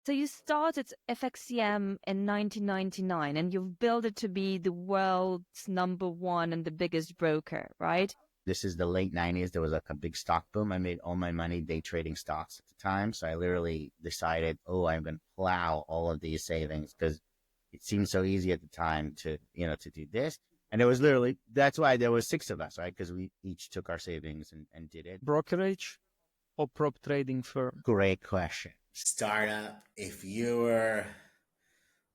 So you started FXCM in 1999 and you've built it to be the world's number one and the biggest broker, right? This is the late 90s. There was like a big stock boom. I made all my money day trading stocks at the time. So I literally decided, I'm going to plow all of these savings because it seemed so easy at the time to do this. And it was literally, that's why there was 6 of us, right? Because we each took our savings and did it. Brokerage or prop trading firm? Great question. Startup. If you were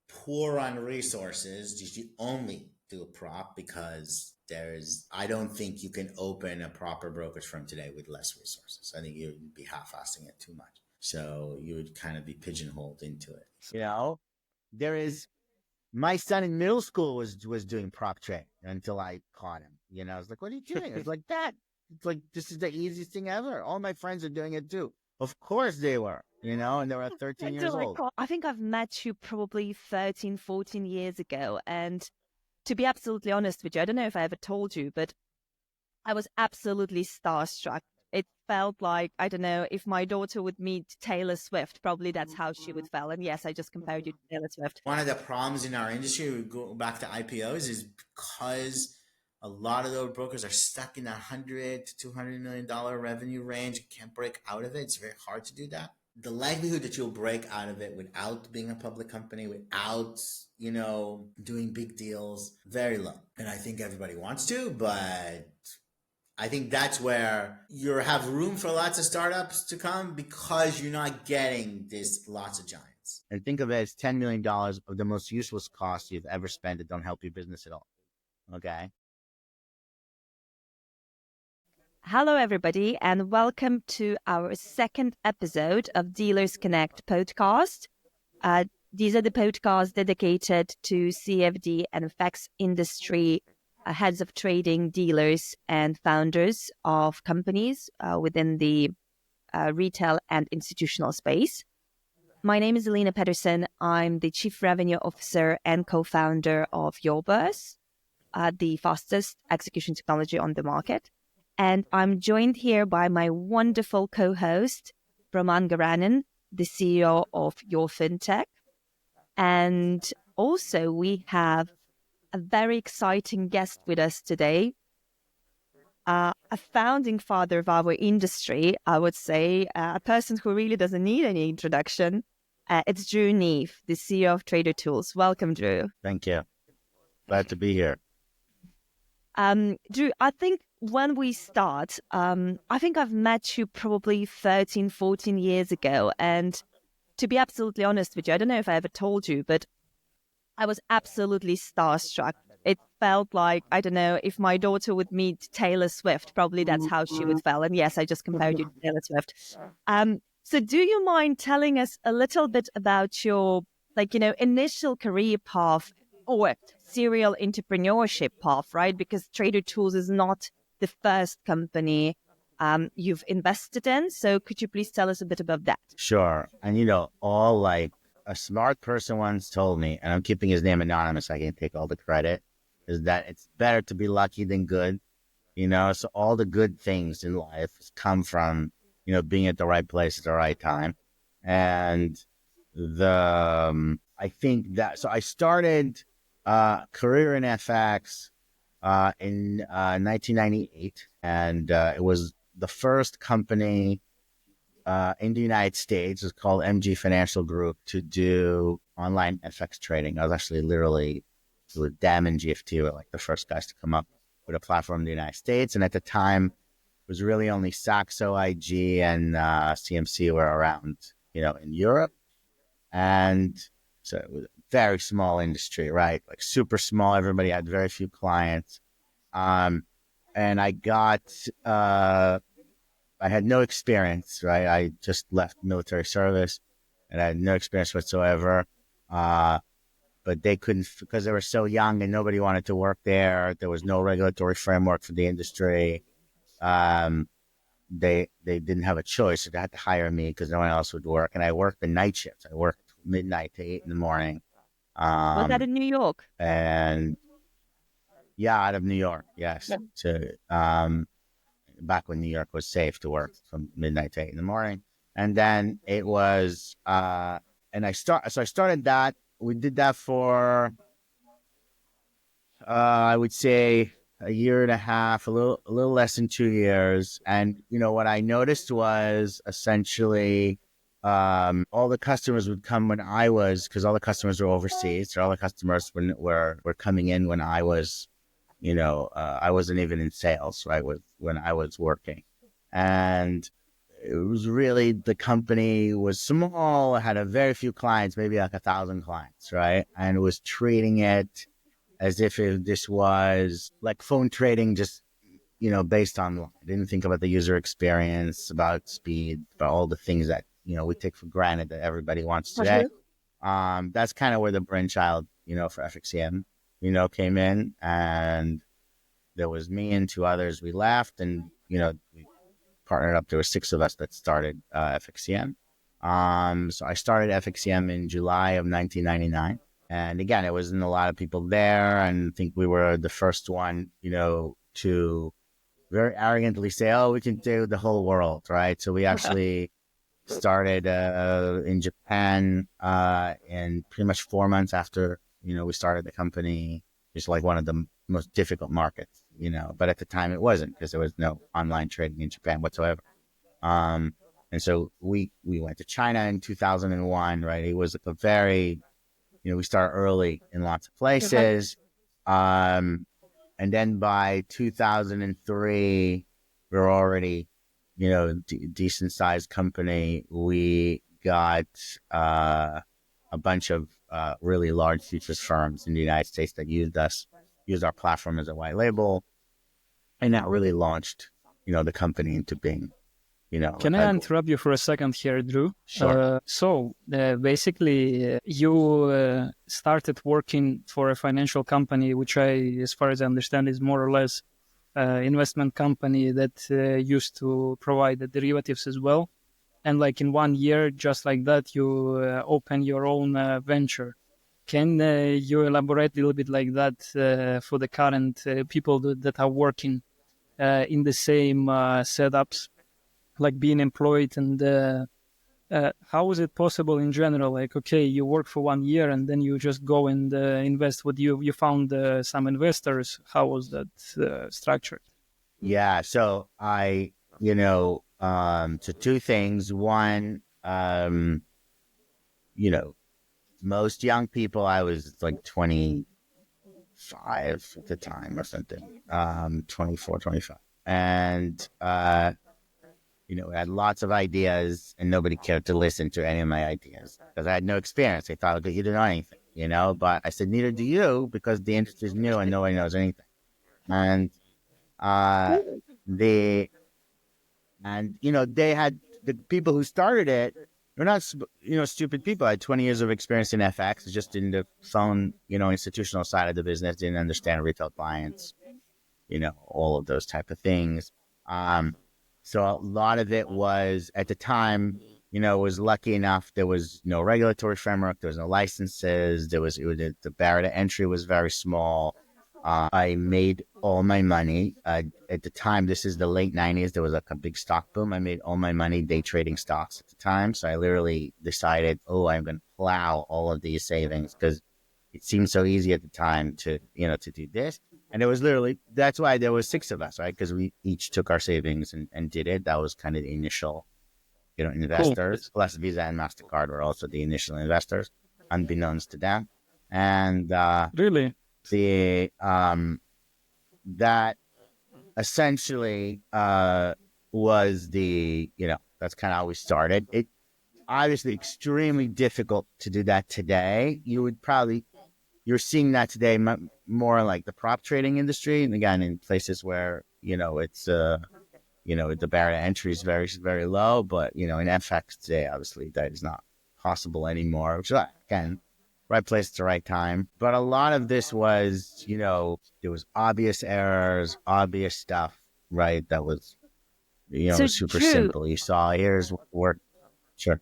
poor on resources, you should only do a prop because I don't think you can open a proper brokerage firm today with less resources. I think you would be half-assing it too much. So you would kind of be pigeonholed into it. My son in middle school was doing prop trading until I caught him. I was like, what are you doing? It's like that. It's like, this is the easiest thing ever. All my friends are doing it too. Of course they were, and they were 13 years old. I think I've met you probably 13, 14 years ago. And to be absolutely honest with you, I don't know if I ever told you, but I was absolutely starstruck. It felt like, I don't know, if my daughter would meet Taylor Swift, probably that's how she would feel. And yes, I just compared you to Taylor Swift. One of the problems in our industry, we go back to IPOs, is because a lot of those brokers are stuck in that $100 to $200 million revenue range, can't break out of it. It's very hard to do that. The likelihood that you'll break out of it without being a public company, without, doing big deals, very low. And I think everybody wants to, but I think that's where you have room for lots of startups to come because you're not getting this lots of giants. And think of it as $10 million of the most useless costs you've ever spent that don't help your business at all. Okay. Hello, everybody, and welcome to our second episode of Dealers Connect podcast. These are the podcasts dedicated to CFD and FX industry heads of trading, dealers, and founders of companies within the retail and institutional space. My name is Elena Pedersen. I'm the Chief Revenue Officer and co-founder of Yourfintech, the fastest execution technology on the market. And I'm joined here by my wonderful co-host, Brahman Garanan, the CEO of Yourfintech. And also we have a very exciting guest with us today, a founding father of our industry, I would say, a person who really doesn't need any introduction. It's Drew Neef, the CEO of Trader Tools. Welcome, Drew. Thank you. Glad to be here. Drew, I think when we start, I think I've met you probably 13, 14 years ago. And to be absolutely honest with you, I don't know if I ever told you, but I was absolutely starstruck. It felt like, I don't know, if my daughter would meet Taylor Swift, probably that's how she would feel. And yes, I just compared you to Taylor Swift. So do you mind telling us a little bit about your, initial career path or serial entrepreneurship path, right? Because Trader Tools is not the first company you've invested in. So could you please tell us a bit about that? Sure. And, a smart person once told me, and I'm keeping his name anonymous, I can take all the credit, is that it's better to be lucky than good. So all the good things in life come from, being at the right place at the right time. And I think that, so I started career in FX in 1998, and it was the first company in the United States. It's called MG Financial Group to do online FX trading. I was actually literally with DAM and GFT were like the first guys to come up with a platform in the United States. And at the time, it was really only Saxo, IG, and CMC were around, in Europe. And so it was a very small industry, right? Like super small. Everybody had very few clients. And I had no experience, right? I just left military service and I had no experience whatsoever. But they couldn't, because they were so young and nobody wanted to work there. There was no regulatory framework for the industry. They didn't have a choice. So they had to hire me because no one else would work. And I worked the night shifts. I worked midnight to 8 in the morning. Was that in New York? And yeah, out of New York, yes. Yeah. Back when New York was safe to work from midnight to 8 in the morning. And then it was I started that. We did that for I would say a year and a half, a little less than 2 years. And what I noticed was essentially all the customers would come when I was, because all the customers were overseas. So all the customers were coming in when I was, I wasn't even in sales, right? When I was working, and it was really, the company was small, had a very few clients, maybe like 1,000 clients, right? And was treating it as if this was like phone trading, just based on, I didn't think about the user experience, about speed, about all the things that we take for granted that everybody wants today. That's kind of where the brainchild, for FXCM, came in. And there was me and two others. We left, and we partnered up. There were 6 of us that started FXCM. So I started FXCM in July of 1999. And again, it wasn't a lot of people there. And I think we were the first one, to very arrogantly say, oh, we can do the whole world, right? So we actually started in Japan in pretty much 4 months after, we started the company. It's like one of the most difficult markets, but at the time it wasn't, because there was no online trading in Japan whatsoever. And so we went to China in 2001, right? It was a very, we started early in lots of places. And then by 2003, we were already, decent sized company. We got a bunch of really large futures firms in the United States that used our platform as a white label, and that really launched, the company into being, Can I interrupt you for a second here, Drew? Sure. Basically, you started working for a financial company, which as far as I understand, is more or less investment company that used to provide the derivatives as well. And like in 1 year, just like that, you open your own venture. Can you elaborate a little bit like that for the current people that are working in the same setups, like being employed, and how is it possible in general? Like, okay, you work for 1 year and then you just go and invest. What you found some investors? How was that structured? Yeah. So so 2 things. One, most young people, I was like 25 at the time or something, 24, 25. And, I had lots of ideas, and nobody cared to listen to any of my ideas because I had no experience. They thought that you didn't know anything, but I said, neither do you, because the industry is new and nobody knows anything. And, they had the people who started it. They're not, stupid people. I had 20 years of experience in FX, just in the phone, institutional side of the business, didn't understand retail clients, all of those type of things. So a lot of it was, at the time, was lucky enough. There was no regulatory framework. There was no licenses. The barrier to entry was very small. I made all my money. At the time, this is the late 90s, there was like a big stock boom. I made all my money day trading stocks at the time. So I literally decided, I'm going to plow all of these savings, because it seemed so easy at the time to do this. And it was literally, that's why there was 6 of us, right? Because we each took our savings and did it. That was kind of the initial, investors. Cool. Plus Visa and MasterCard were also the initial investors, unbeknownst to them. And really, that essentially was that's kind of how we started. It obviously extremely difficult to do that today. You're seeing that today more like the prop trading industry, and again in places where it's the barrier to entry is very, very low. But in FX today, obviously that is not possible anymore, which, again, right place at the right time. But a lot of this was, there was obvious errors, obvious stuff, right? That was, So super Drew, simple. You saw, here's work. Sure.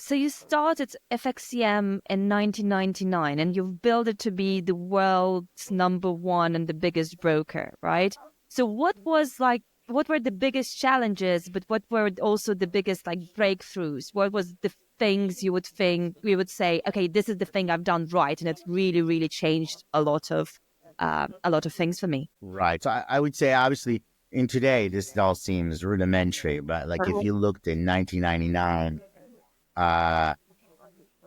so you started FXCM in 1999, and you've built it to be the world's #1 and the biggest broker, right? So what were the biggest challenges, but what were also the biggest like breakthroughs? What was the things you would think we would say, okay, this is the thing I've done right, and it's really, really changed a lot of things for me. Right. So I would say, obviously, in today, this all seems rudimentary, but like if you looked in 1999,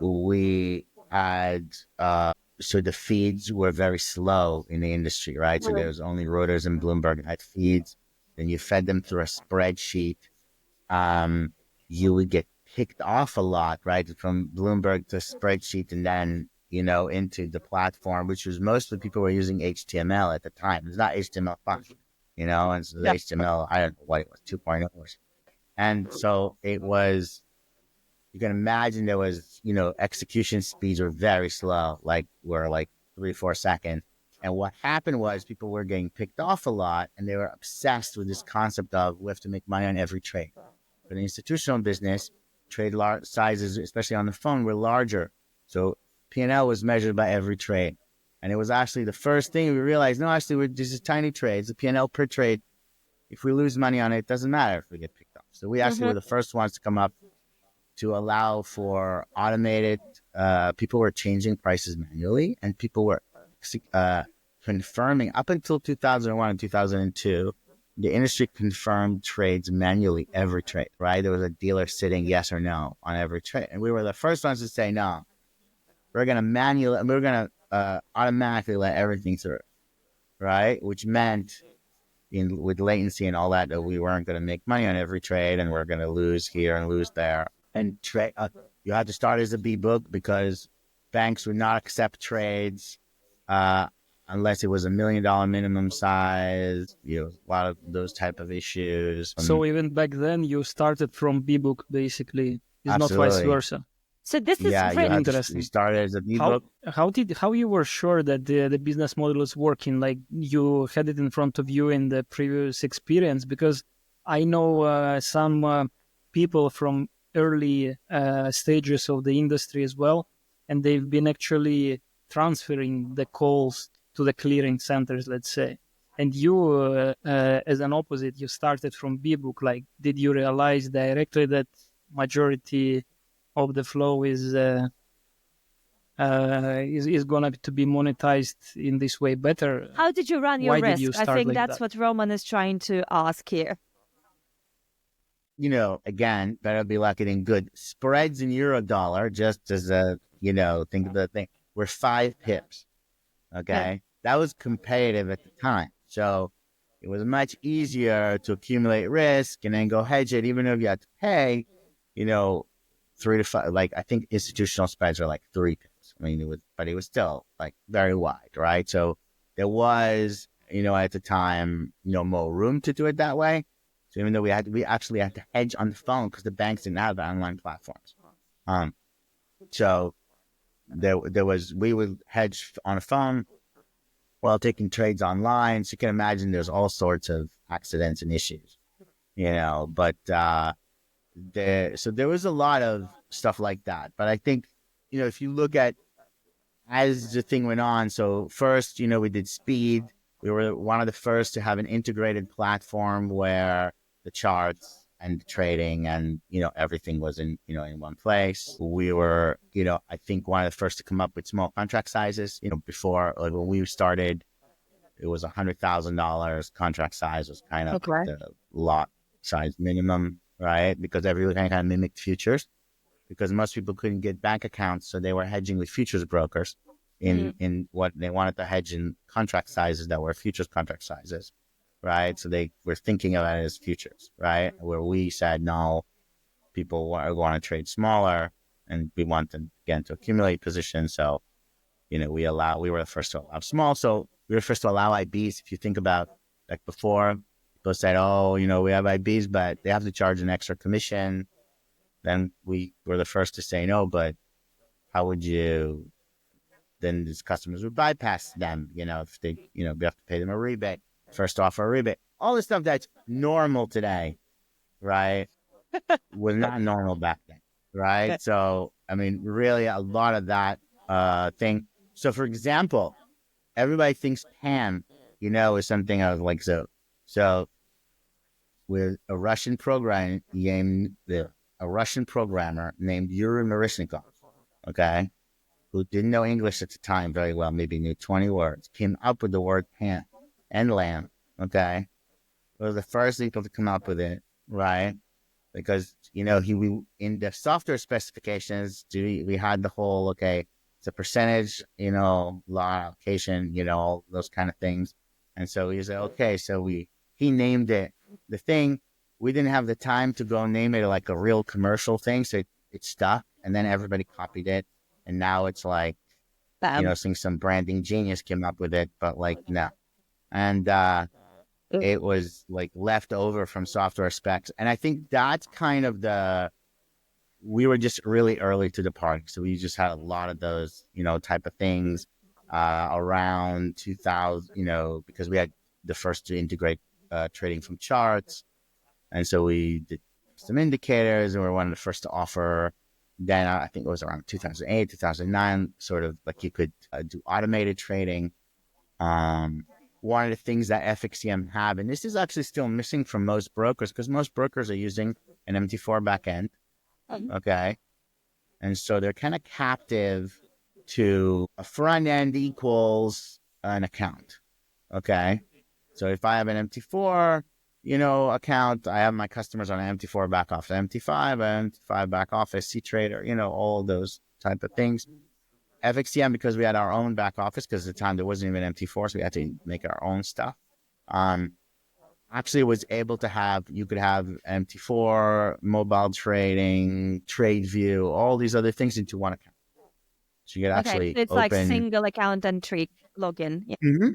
we had so the feeds were very slow in the industry, right? So there was only Reuters and Bloomberg had feeds. Then you fed them through a spreadsheet. You would get picked off a lot, right? From Bloomberg to spreadsheet, and then into the platform, which was mostly people were using HTML at the time. It's not HTML5, and so the HTML, I don't know what it was, 2.0 or something. And so it was, you can imagine there was, execution speeds were very slow, were 3-4 seconds. And what happened was people were getting picked off a lot, and they were obsessed with this concept of we have to make money on every trade. For the institutional business, trade sizes, especially on the phone, were larger. So P&L was measured by every trade. And it was actually the first thing we realized, no, actually, this is tiny trades. The P&L per trade, if we lose money on it, it doesn't matter if we get picked off. So we actually were the first ones to come up to allow for automated, people were changing prices manually, and people were confirming. Up until 2001 and 2002, the industry confirmed trades manually, every trade, right? There was a dealer sitting yes or no on every trade. And we were the first ones to say, no, we're going to automatically let everything through, right? Which meant with latency and all that we weren't going to make money on every trade, and we're going to lose here and lose there. And you had to start as a B book because banks would not accept trades unless it was $1 million minimum size. A lot of those type of issues. So even back then, you started from B book, basically. It's Absolutely. Not vice versa. So this is very interesting. You started as a B book. How you were sure that the business model is working? Like you had it in front of you in the previous experience? Because I know some people from early stages of the industry as well, and they've been actually transferring the calls to the clearing centers, let's say. And you, as an opposite, you started from B book. Like, did you realize directly that majority of the flow is gonna to be monetized in this way better? How did you run your Why risk? Did you start I think like that's that? what Roman is trying to ask here. Again, better be lucky than good. Spreads in euro dollar, just as a, think of the thing, were 5 pips. Okay. Yeah. That was competitive at the time. So it was much easier to accumulate risk and then go hedge it, even if you had to pay, 3 to 5, I think institutional spreads are 3 pips. I mean, it was still very wide, right? So there was, at the time, more room to do it that way. So even though we actually had to hedge on the phone because the banks didn't have online platforms. So we would hedge on a phone while taking trades online. So you can imagine there's all sorts of accidents and issues, but so there was a lot of stuff like that. But I think, if you look at as the thing went on, so first, we did speed. We were one of the first to have an integrated platform where the charts and the trading and, everything was in one place. We were, I think one of the first to come up with small contract sizes, before, when we started, it was $100,000 contract size was kind of the lot size minimum, right? Because everyone kind of mimicked futures because most people couldn't get bank accounts. So they were hedging with futures brokers in what they wanted to hedge in contract sizes that were futures contract sizes. Right. So they were thinking of it as futures, right? Where we said, no, people want to trade smaller and we want them again to accumulate positions. So, we were the first to allow small. So we were first to allow IBs. If you think about before, people said, oh, we have IBs, but they have to charge an extra commission. Then we were the first to say no, but how would you, then these customers would bypass them, if they, we have to pay them a rebate. First offer a rebate, all the stuff that's normal today, right, was not normal back then, right? Okay. So, I mean, really a lot of that thing. So, for example, everybody thinks PAM, is something of so with a Russian program, the a Russian programmer named Yuri Marishnikov, okay, who didn't know English at the time very well, maybe knew 20 words, came up with the word pan and lamb, okay? We were the first people to come up with it, right? Because, we in the software specifications, we had the whole, okay, it's a percentage, law allocation, all those kind of things. And so he said, okay, so he named it the thing. We didn't have the time to go name it like a real commercial thing. So it stuck, and then everybody copied it. And now it's like, seeing some branding genius came up with it, but like, no. And, it was like left over from software specs. And I think that's kind of we were just really early to the party. So we just had a lot of those, type of things around 2000, because we had the first to integrate trading from charts. And so we did some indicators, and we were one of the first to offer. Then I think it was around 2008, 2009, sort of like you could do automated trading. One of the things that FXCM have, and this is actually still missing from most brokers, because most brokers are using an MT4 backend, okay? And so they're kind of captive to a front end equals an account, okay? So if I have an MT4, account, I have my customers on an MT4 back office, MT5 back office, C-Trader, all those type of things. FXCM, because we had our own back office, because at the time there wasn't even MT4, so we had to make our own stuff. Actually was able to you could have MT4, mobile trading, trade view, all these other things into one account. So you could actually it's open... like single account and trade login. Yeah. Mm-hmm.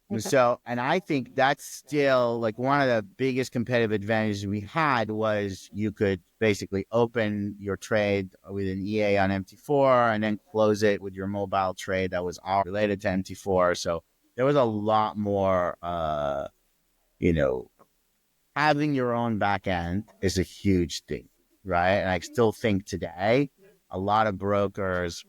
Okay. So, and I think that's still like one of the biggest competitive advantages we had was you could basically open your trade with an EA on MT4 and then close it with your mobile trade that was all related to MT4. So there was a lot more, having your own back end is a huge thing, right? And I still think today a lot of brokers,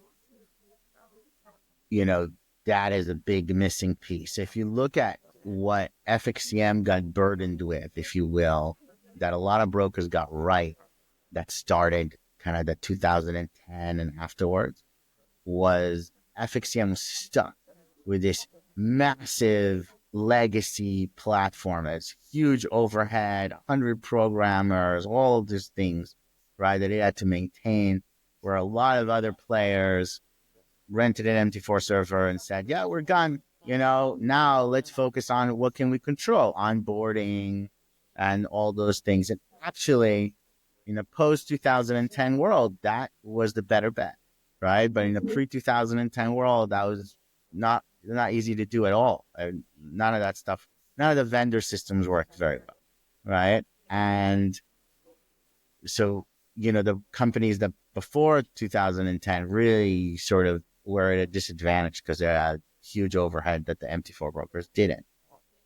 that is a big missing piece. If you look at what FXCM got burdened with, if you will, that a lot of brokers got right, that started kind of the 2010 and afterwards, was FXCM was stuck with this massive legacy platform. It's huge overhead, 100 programmers, all of these things, right, that it had to maintain, where a lot of other players rented an MT4 server and said, yeah, we're done. Now let's focus on what can we control, onboarding and all those things. And actually, in a post-2010 world, that was the better bet, right? But in a pre-2010 world, that was not easy to do at all. None of that stuff, none of the vendor systems worked very well, right? And so, the companies that before 2010 really sort of were at a disadvantage because they had huge overhead that the MT4 brokers didn't.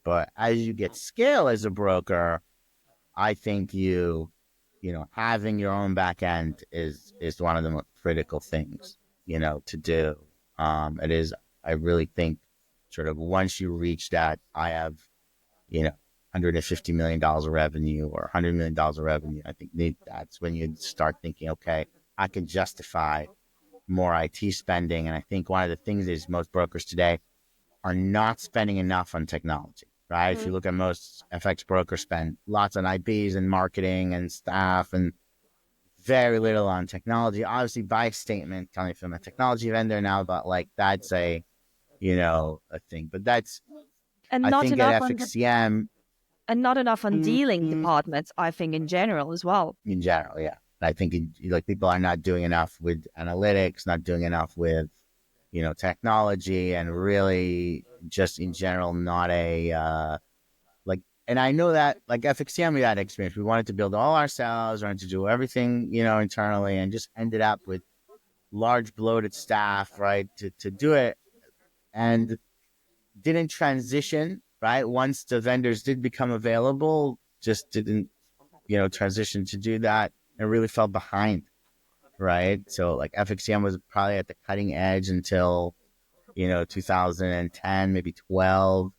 But as you get scale as a broker, I think having your own back end is one of the most critical things, to do. It is, I really think, sort of once you reach that, I have, $150 million of revenue or $100 million of revenue, I think that's when you start thinking, okay, I can justify more IT spending. And I think one of the things is most brokers today are not spending enough on technology, right? If you look at most FX brokers spend lots on IPs and marketing and staff and very little on technology. Obviously by statement coming from a technology vendor now, but like that's a thing. But that's, And I not think enough at FXCM... and not enough on dealing departments, I think, in general as well. In general, yeah. I think people are not doing enough with analytics, not doing enough with, technology, and really just in general, not a, and I know that like FXCM, we had experience. We wanted to build all ourselves, wanted to do everything, internally, and just ended up with large bloated staff, right, to do it, and didn't transition, right? Once the vendors did become available, just didn't, transition to do that, and really fell behind, right? So like FXCM was probably at the cutting edge until, 2010, maybe 12,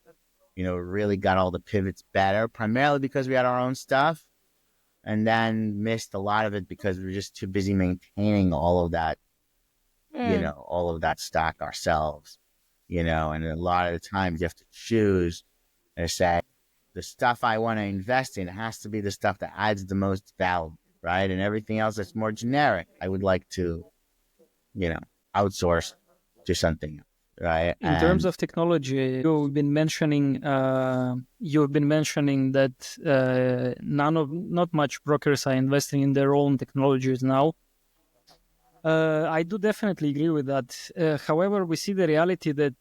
really got all the pivots better, primarily because we had our own stuff. and then missed a lot of it because we were just too busy maintaining all of that, all of that stock ourselves, and a lot of the times you have to choose and say, the stuff I want to invest in has to be the stuff that adds the most value, right? And everything else that's more generic, I would like to, outsource to something else, right? In terms And of technology, you've been mentioning that not much brokers are investing in their own technologies now. I do definitely agree with that. However, we see the reality that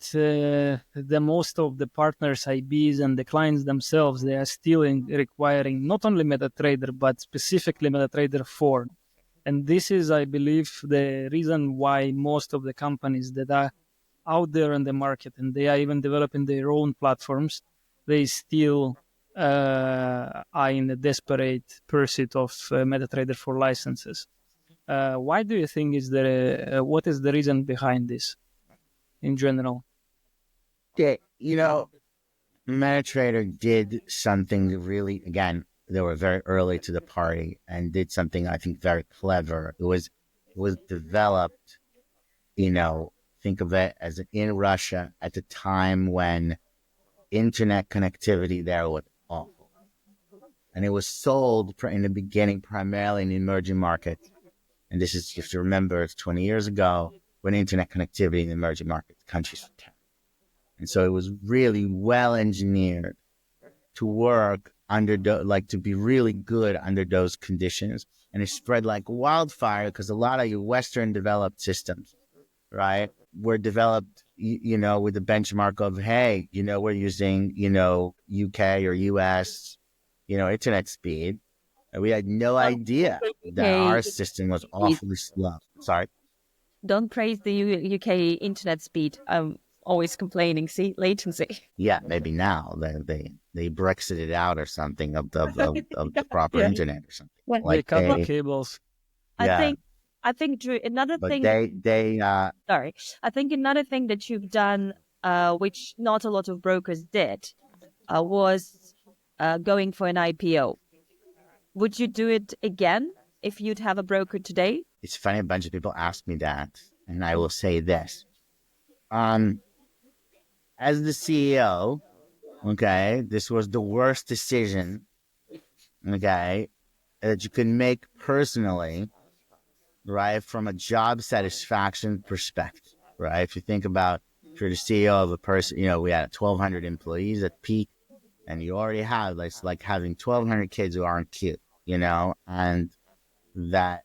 the most of the partners, IBs, and the clients themselves, they are still requiring not only MetaTrader but specifically MetaTrader 4. And this is, I believe, the reason why most of the companies that are out there in the market and they are even developing their own platforms, they still are in a desperate pursuit of MetaTrader 4 licenses. Why do you think is there? What is the reason behind this in general? yeah, MetaTrader did something really, again, they were very early to the party and did something I think very clever. It was developed, think of it as in Russia at the time when internet connectivity there was awful. And it was sold in the beginning primarily in emerging markets. And this is, if you remember, it's 20 years ago when internet connectivity in emerging markets countries were terrible. And so it was really well engineered to work under, to be really good under those conditions. And it spread like wildfire because a lot of your Western developed systems, right, were developed, with the benchmark of, hey, we're using, UK or US, internet speed. And we had no idea that our UK system was speed. awfully slow. Sorry. Don't praise the UK internet speed. I'm always complaining. See, latency. Yeah, maybe now they Brexited out or something of the proper Yeah. internet or something. Well, They Like cut the well, cables. I yeah, think Drew, another but thing. they Sorry, I think another thing that you've done, which not a lot of brokers did, was going for an IPO. Would you do it again if you'd have a broker today? it's funny, a bunch of people ask me that, and I will say this. As the CEO, okay, this was the worst decision, okay, that you can make personally, right, from a job satisfaction perspective, right? If you think about, if you're the CEO of a person, we had 1,200 employees at peak, and you already have, it's like having 1,200 kids who aren't cute, and that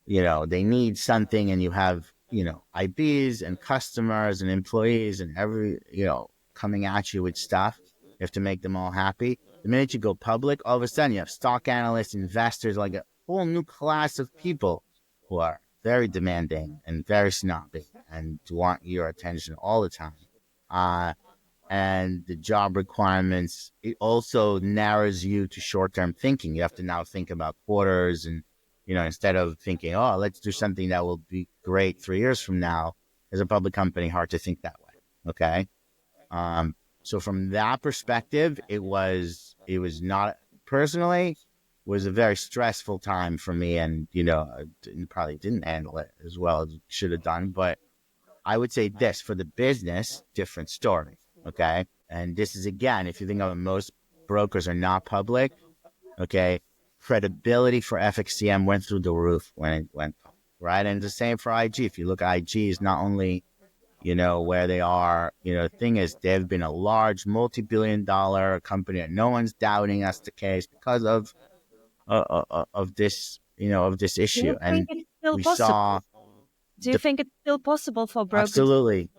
they need something, and you have, IBs and customers and employees and coming at you with stuff. You have to make them all happy. The minute you go public, all of a sudden you have stock analysts, investors, like a whole new class of people who are very demanding and very snobby and want your attention all the time. And the job requirements, it also narrows you to short-term thinking. You have to now think about quarters and, instead of thinking, oh, let's do something that will be great 3 years from now. As a public company, hard to think that way. Okay. So from that perspective, it was not, personally, was a very stressful time for me, and, probably didn't handle it as well as should have done. But I would say this, for the business, different story. Okay. And this is, again, if you think of it, most brokers are not public. Okay. Credibility for FXCM went through the roof when it went public, right? And the same for IG. If you look at IG, is not only, where they are, the thing is, they've been a large multi-billion-dollar company, and no one's doubting that's the case because of this, of this Do you issue. think And it's still we possible? saw Do you think it's still possible for brokers? absolutely.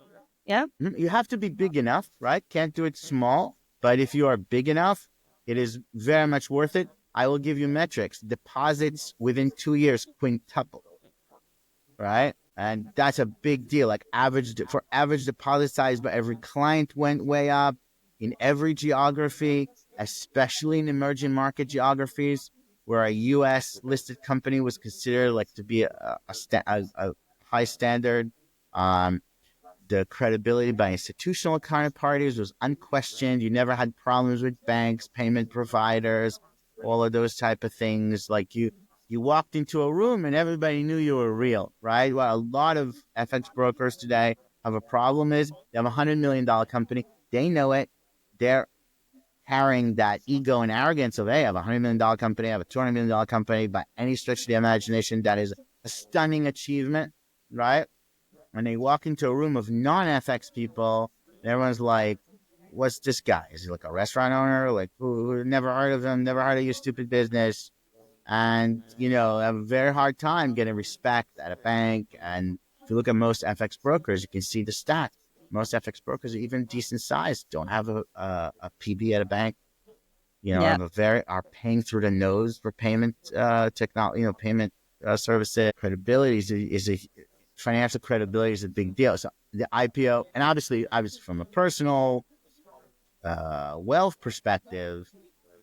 Yeah. You have to be big enough, right? Can't do it small. But if you are big enough, it is very much worth it. I will give you metrics. Deposits within 2 years quintuple, right? And that's a big deal. Like average deposit size by every client went way up in every geography, especially in emerging market geographies where a U.S. listed company was considered like to be a high standard. The credibility by institutional counterparties was unquestioned. You never had problems with banks, payment providers. all of those type of things. Like you walked into a room and everybody knew you were real, right? Well, a lot of FX brokers today have a problem is they have $100 million company. They know it. They're carrying that ego and arrogance of, hey, I have $100 million company, I have a $200 million company. By any stretch of the imagination, that is a stunning achievement, right? And they walk into a room of non-FX people, and everyone's like, what's this guy? Is he like a restaurant owner? Like, who never heard of him, never heard of your stupid business. And, have a very hard time getting respect at a bank. And if you look at most FX brokers, you can see the stats. Most FX brokers, even decent size, don't have a PB at a bank. Yeah. Are paying through the nose for payment technology, payment services. Credibility is a financial credibility is a big deal. So the IPO, and obviously from a personal wealth perspective,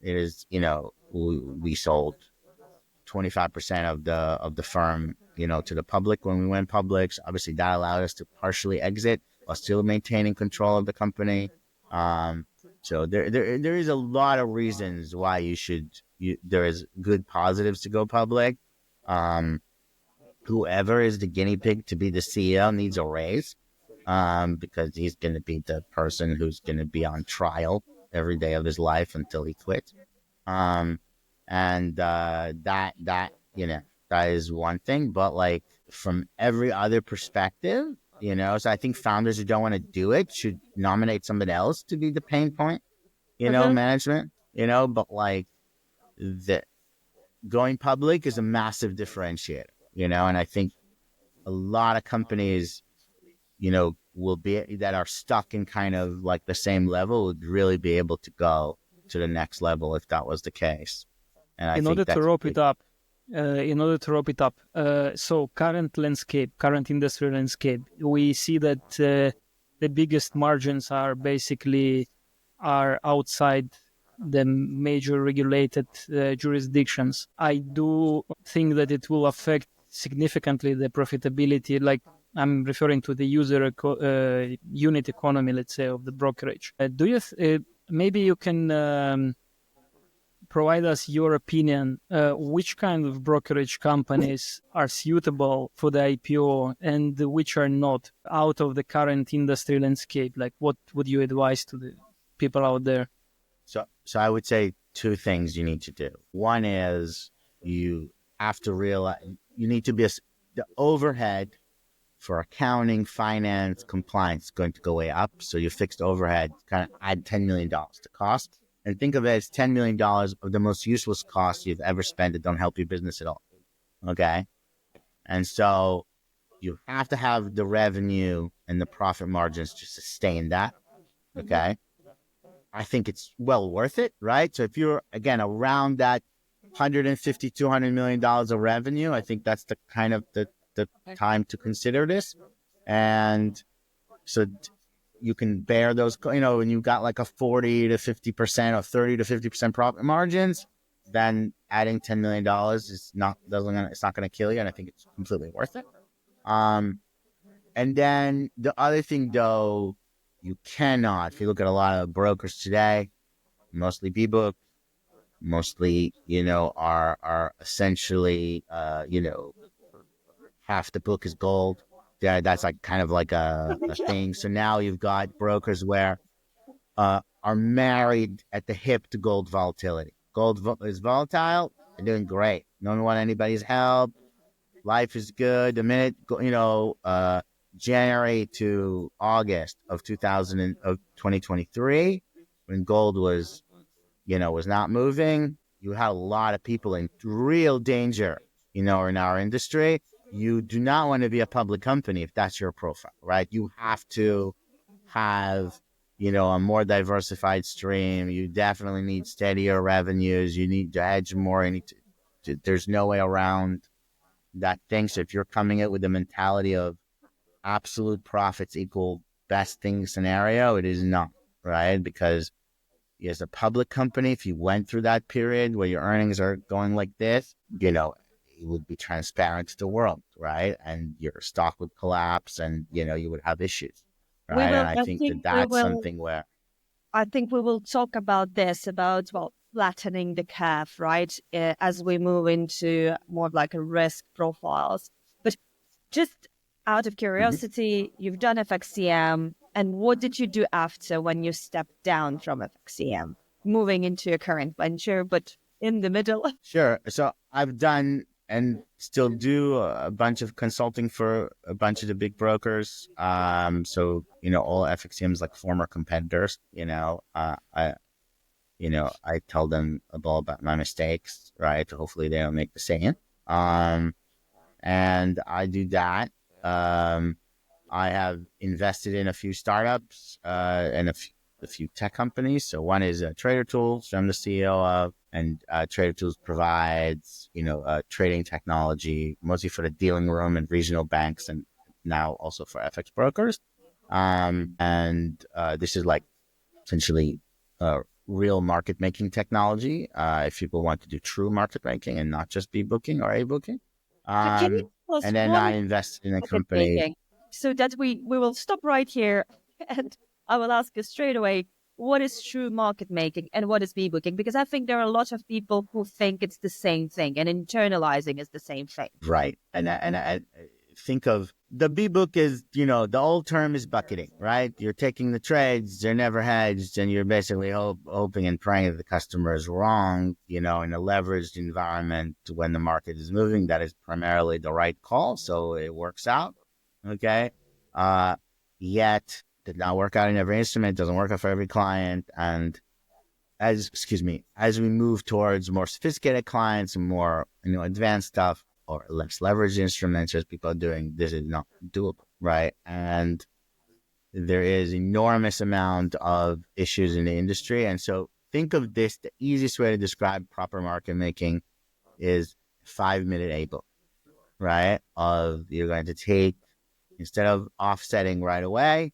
it is, we sold 25% of the firm, to the public when we went public. So obviously that allowed us to partially exit while still maintaining control of the company. So there is a lot of reasons why there is good positives to go public. Whoever is the guinea pig to be the CEO needs a raise, because he's going to be the person who's going to be on trial every day of his life until he quits. And that is one thing. But like from every other perspective, so I think founders who don't want to do it should nominate somebody else to be the pain point, Mm-hmm. management, but like the going public is a massive differentiator, and I think a lot of companies, will be that are stuck in kind of like the same level would really be able to go to the next level if that was the case. And I In order think to that's wrap big. it up, so current landscape, current industry landscape, we see that the biggest margins are basically outside the major regulated jurisdictions. I do think that it will affect significantly the profitability. Like I'm referring to the unit economy, let's say, of the brokerage. Do you maybe you can provide us your opinion, which kind of brokerage companies are suitable for the IPO and which are not out of the current industry landscape? Like, what would you advise to the people out there? So I would say two things you need to do. One is you have to realize you need to be the overhead for accounting, finance, compliance is going to go way up. So your fixed overhead kind of add $10 million to cost. And think of it as $10 million of the most useless costs you've ever spent that don't help your business at all. Okay. And so you have to have the revenue and the profit margins to sustain that. Mm-hmm. Okay. I think it's well worth it, right? So if you're, again, around that 150, $200 million of revenue, I think that's the kind of the time to consider this. And so you can bear those, when you got like a 40 to 50% or 30 to 50% profit margins, then adding $10 million is it's not going to kill you. And I think it's completely worth it. And then the other thing though, you cannot, if you look at a lot of brokers today, mostly B-book, mostly, are essentially, half the book is gold. Yeah, that's like kind of like a thing. So now you've got brokers where are married at the hip to gold volatility. Gold is volatile. They're doing great. Don't want anybody's help. Life is good. The minute, January to August of 2023, when gold was not moving, you had a lot of people in real danger, in our industry. You do not want to be a public company if that's your profile, right? You have to have, a more diversified stream. You definitely need steadier revenues. You need to hedge more. There's no way around that thing. So if you're coming in with the mentality of absolute profits equal best thing scenario, it is not, right? Because as a public company, if you went through that period where your earnings are going like this, it would be transparent to the world, right? And your stock would collapse and, you would have issues, We right? And will. I I think think that we that's will. something where, I think we will talk about this. About, well, flattening the curve, right? As we move into more of like a risk profiles. But just out of Mhm. curiosity, you've done FXCM, and what did you do after when you stepped down from FXCM, moving into your current venture, but in the middle? Sure. So I've done and still do a bunch of consulting for a bunch of the big brokers. So all FXCMs like former competitors. I tell them about my mistakes, right? Hopefully they don't make the same. Um, and I do that. Um, I have invested in a few startups and a few tech companies. So one is Trader Tools, I'm the CEO of, and Trader Tools provides trading technology mostly for the dealing room and regional banks, and now also for FX brokers. And this is like essentially real market making technology. If people want to do true market making and not just B booking or A booking. Can you Um, tell us and then what I is invested in a market company. making? So that we will stop right here and I will ask you straight away, what is true market making and what is booking? Because I think there are a lot of people who think it's the same thing and internalizing is the same thing. Right. And I think of the B book is, the old term is bucketing, right? You're taking the trades, they're never hedged, and you're basically hoping and praying that the customer is wrong, in a leveraged environment when the market is moving. That is primarily the right call. So it works out. Okay. Uh, Yet did not work out in every instrument, doesn't work out for every client. And as we move towards more sophisticated clients and more, advanced stuff or less leveraged instruments, as people are doing, this is not doable, right? And there is enormous amount of issues in the industry. And so think of this, the easiest way to describe proper market making is 5-minute able, right? You're going to take, instead of offsetting right away,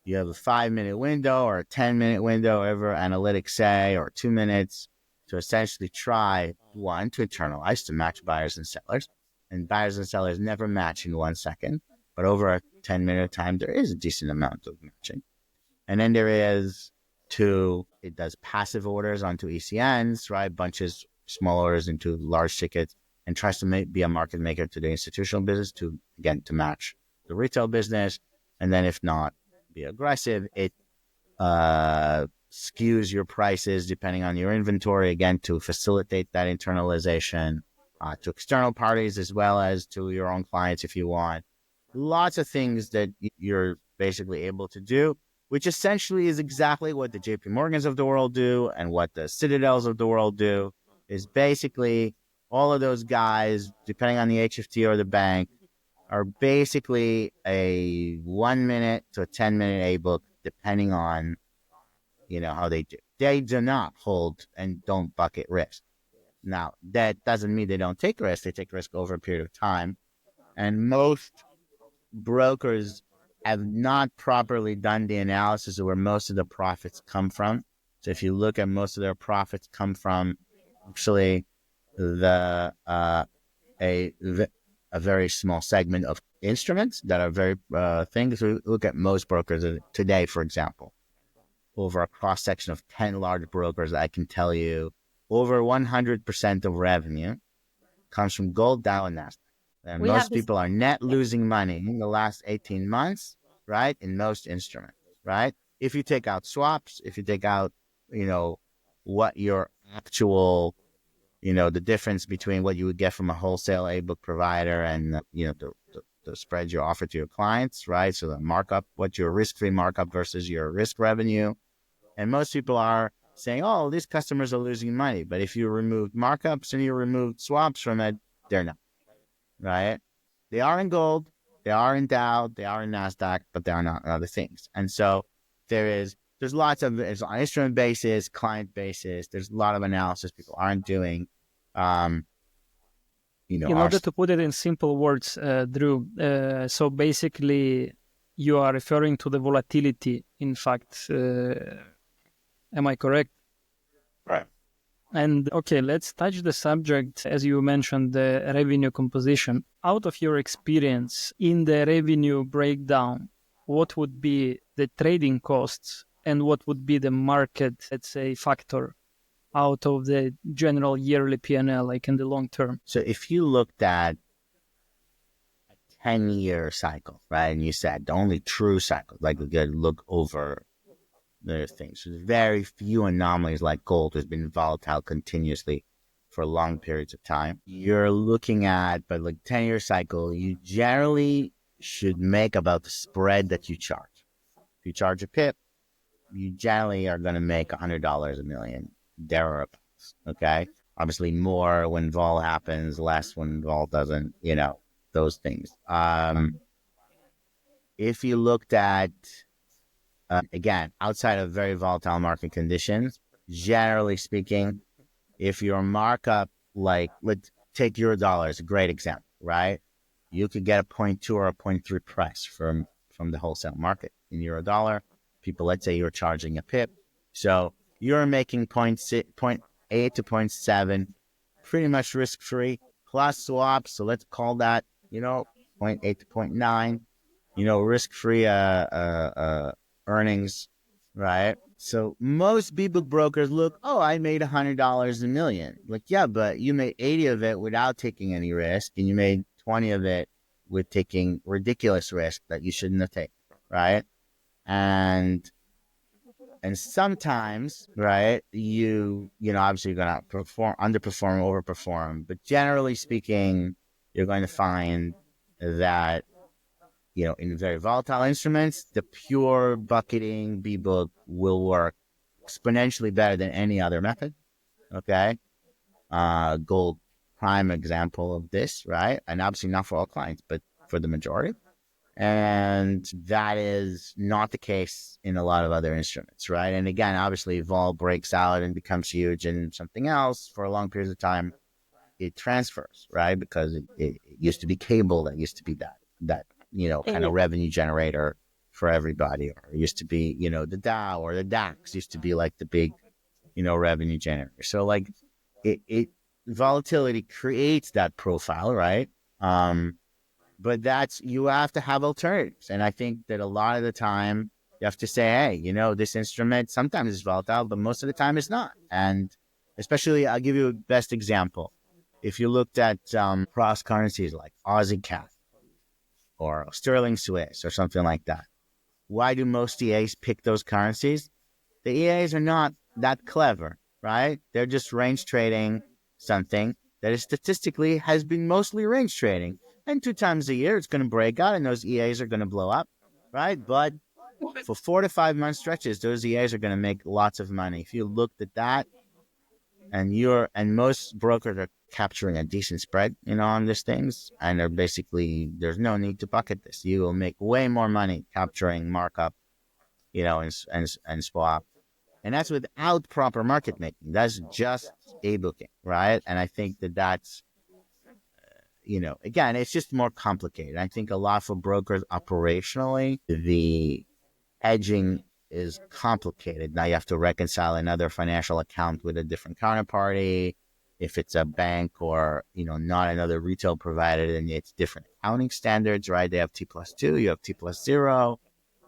you have a 5-minute window or a 10-minute window, whatever analytics say, or 2 minutes to essentially try, one, to internalize, to match buyers and sellers. And buyers and sellers never match in 1 second, but over a 10-minute time, there is a decent amount of matching. And then there is it does passive orders onto ECNs, right? Bunches small orders into large tickets and tries to be a market maker to the institutional business to match the retail business. And then if not, be aggressive. It skews your prices depending on your inventory, again, to facilitate that internalization to external parties as well as to your own clients if you want. Lots of things that you're basically able to do, which essentially is exactly what the JP Morgans of the world do and what the Citadels of the world do, is basically all of those guys, depending on the HFT or the bank, are basically a 1 minute to a 10-minute A book, depending on, how they do. They do not hold and don't bucket risk. Now, that doesn't mean they don't take risk. They take risk over a period of time. And most brokers have not properly done the analysis of where most of the profits come from. So if you look at most of their profits come from actually the a very small segment of instruments that are very things. We look at most brokers today, for example, over a cross section of 10 large brokers, I can tell you over 100% of revenue comes from gold, Dow, and Nasdaq. And We have most this. people are net losing money in the last 18 months, right? In most instruments, right? If you take out swaps, if you take out, what your actual, the difference between what you would get from a wholesale A-book provider and, the spread you offer to your clients, right? So the markup, what's your risk-free markup versus your risk revenue. And most people are saying, oh, these customers are losing money. But if you removed markups and you removed swaps from it, they're not, right? They are in gold, they are in Dow, they are in NASDAQ, but they are not in other things. And so there's lots of, it's on instrument basis, client basis. There's a lot of analysis people aren't doing. Um, In our order to put it in simple words, Drew, so basically you are referring to the volatility, in fact. Am I correct? right. And okay, let's touch the subject, as you mentioned, the revenue composition. Out of your experience in the revenue breakdown, what would be the trading costs and what would be the market, let's say, factor out of the general yearly P&L, like in the long term? So if you looked at 10-year cycle, right? And you said the only true cycle, like we could look over the things. There's very few anomalies like gold has been volatile continuously for long periods of time. You're looking at, but like 10-year cycle, you generally should make about the spread that you charge. If you charge a pip, you generally are going to make $100 a million, thereabouts. Okay. Obviously more when vol happens, less when vol doesn't, those things. If you looked at, again, outside of very volatile market conditions, generally speaking, if your markup, like, let's take Eurodollar as a great example, right? You could get a 0.2 or a 0.3 price from the wholesale market in Eurodollar. People, let's say you're charging a pip. So you're making 0.8 to 0.7, pretty much risk-free, plus swaps. So let's call that, 0.8 to 0.9, risk-free earnings, right? So most B-book brokers look, oh, I made $100 a million. Like, yeah, but you made 80 of it without taking any risk, and you made 20 of it with taking ridiculous risk that you shouldn't have taken, right? And sometimes, right, obviously you're going to underperform, overperform, but generally speaking, you're going to find that in very volatile instruments, the pure bucketing B-book will work exponentially better than any other method. Okay. Gold, prime example of this, right? And obviously not for all clients, but for the majority. And that is not the case in a lot of other instruments, right? And again, obviously, vol breaks out and becomes huge and something else for a long period of time, it transfers, right? Because it used to be cable, that used to be that kind of revenue generator for everybody, or it used to be, the Dow or the DAX used to be like the big, revenue generator. So like it volatility creates that profile, right? But you have to have alternatives. And I think that a lot of the time you have to say, hey, this instrument sometimes is volatile, but most of the time it's not. And especially, I'll give you a best example. If you looked at cross currencies like Aussie CAD or Sterling Swiss or something like that, why do most EAs pick those currencies? The EAs are not that clever, right? They're just range trading something that is statistically has been mostly range trading. And 2 times a year, it's going to break out and those EAs are going to blow up, right? But for 4 to 5 month stretches, those EAs are going to make lots of money. If you looked at that, and most brokers are capturing a decent spread, on these things, and they're basically, there's no need to bucket this. You will make way more money capturing markup, and swap. And that's without proper market making. That's just a booking, right? And I think that's, again, it's just more complicated. I think a lot for brokers operationally, the hedging is complicated. Now you have to reconcile another financial account with a different counterparty. If it's a bank or, not another retail provider, then it's different accounting standards, right? They have T+2, you have T+0,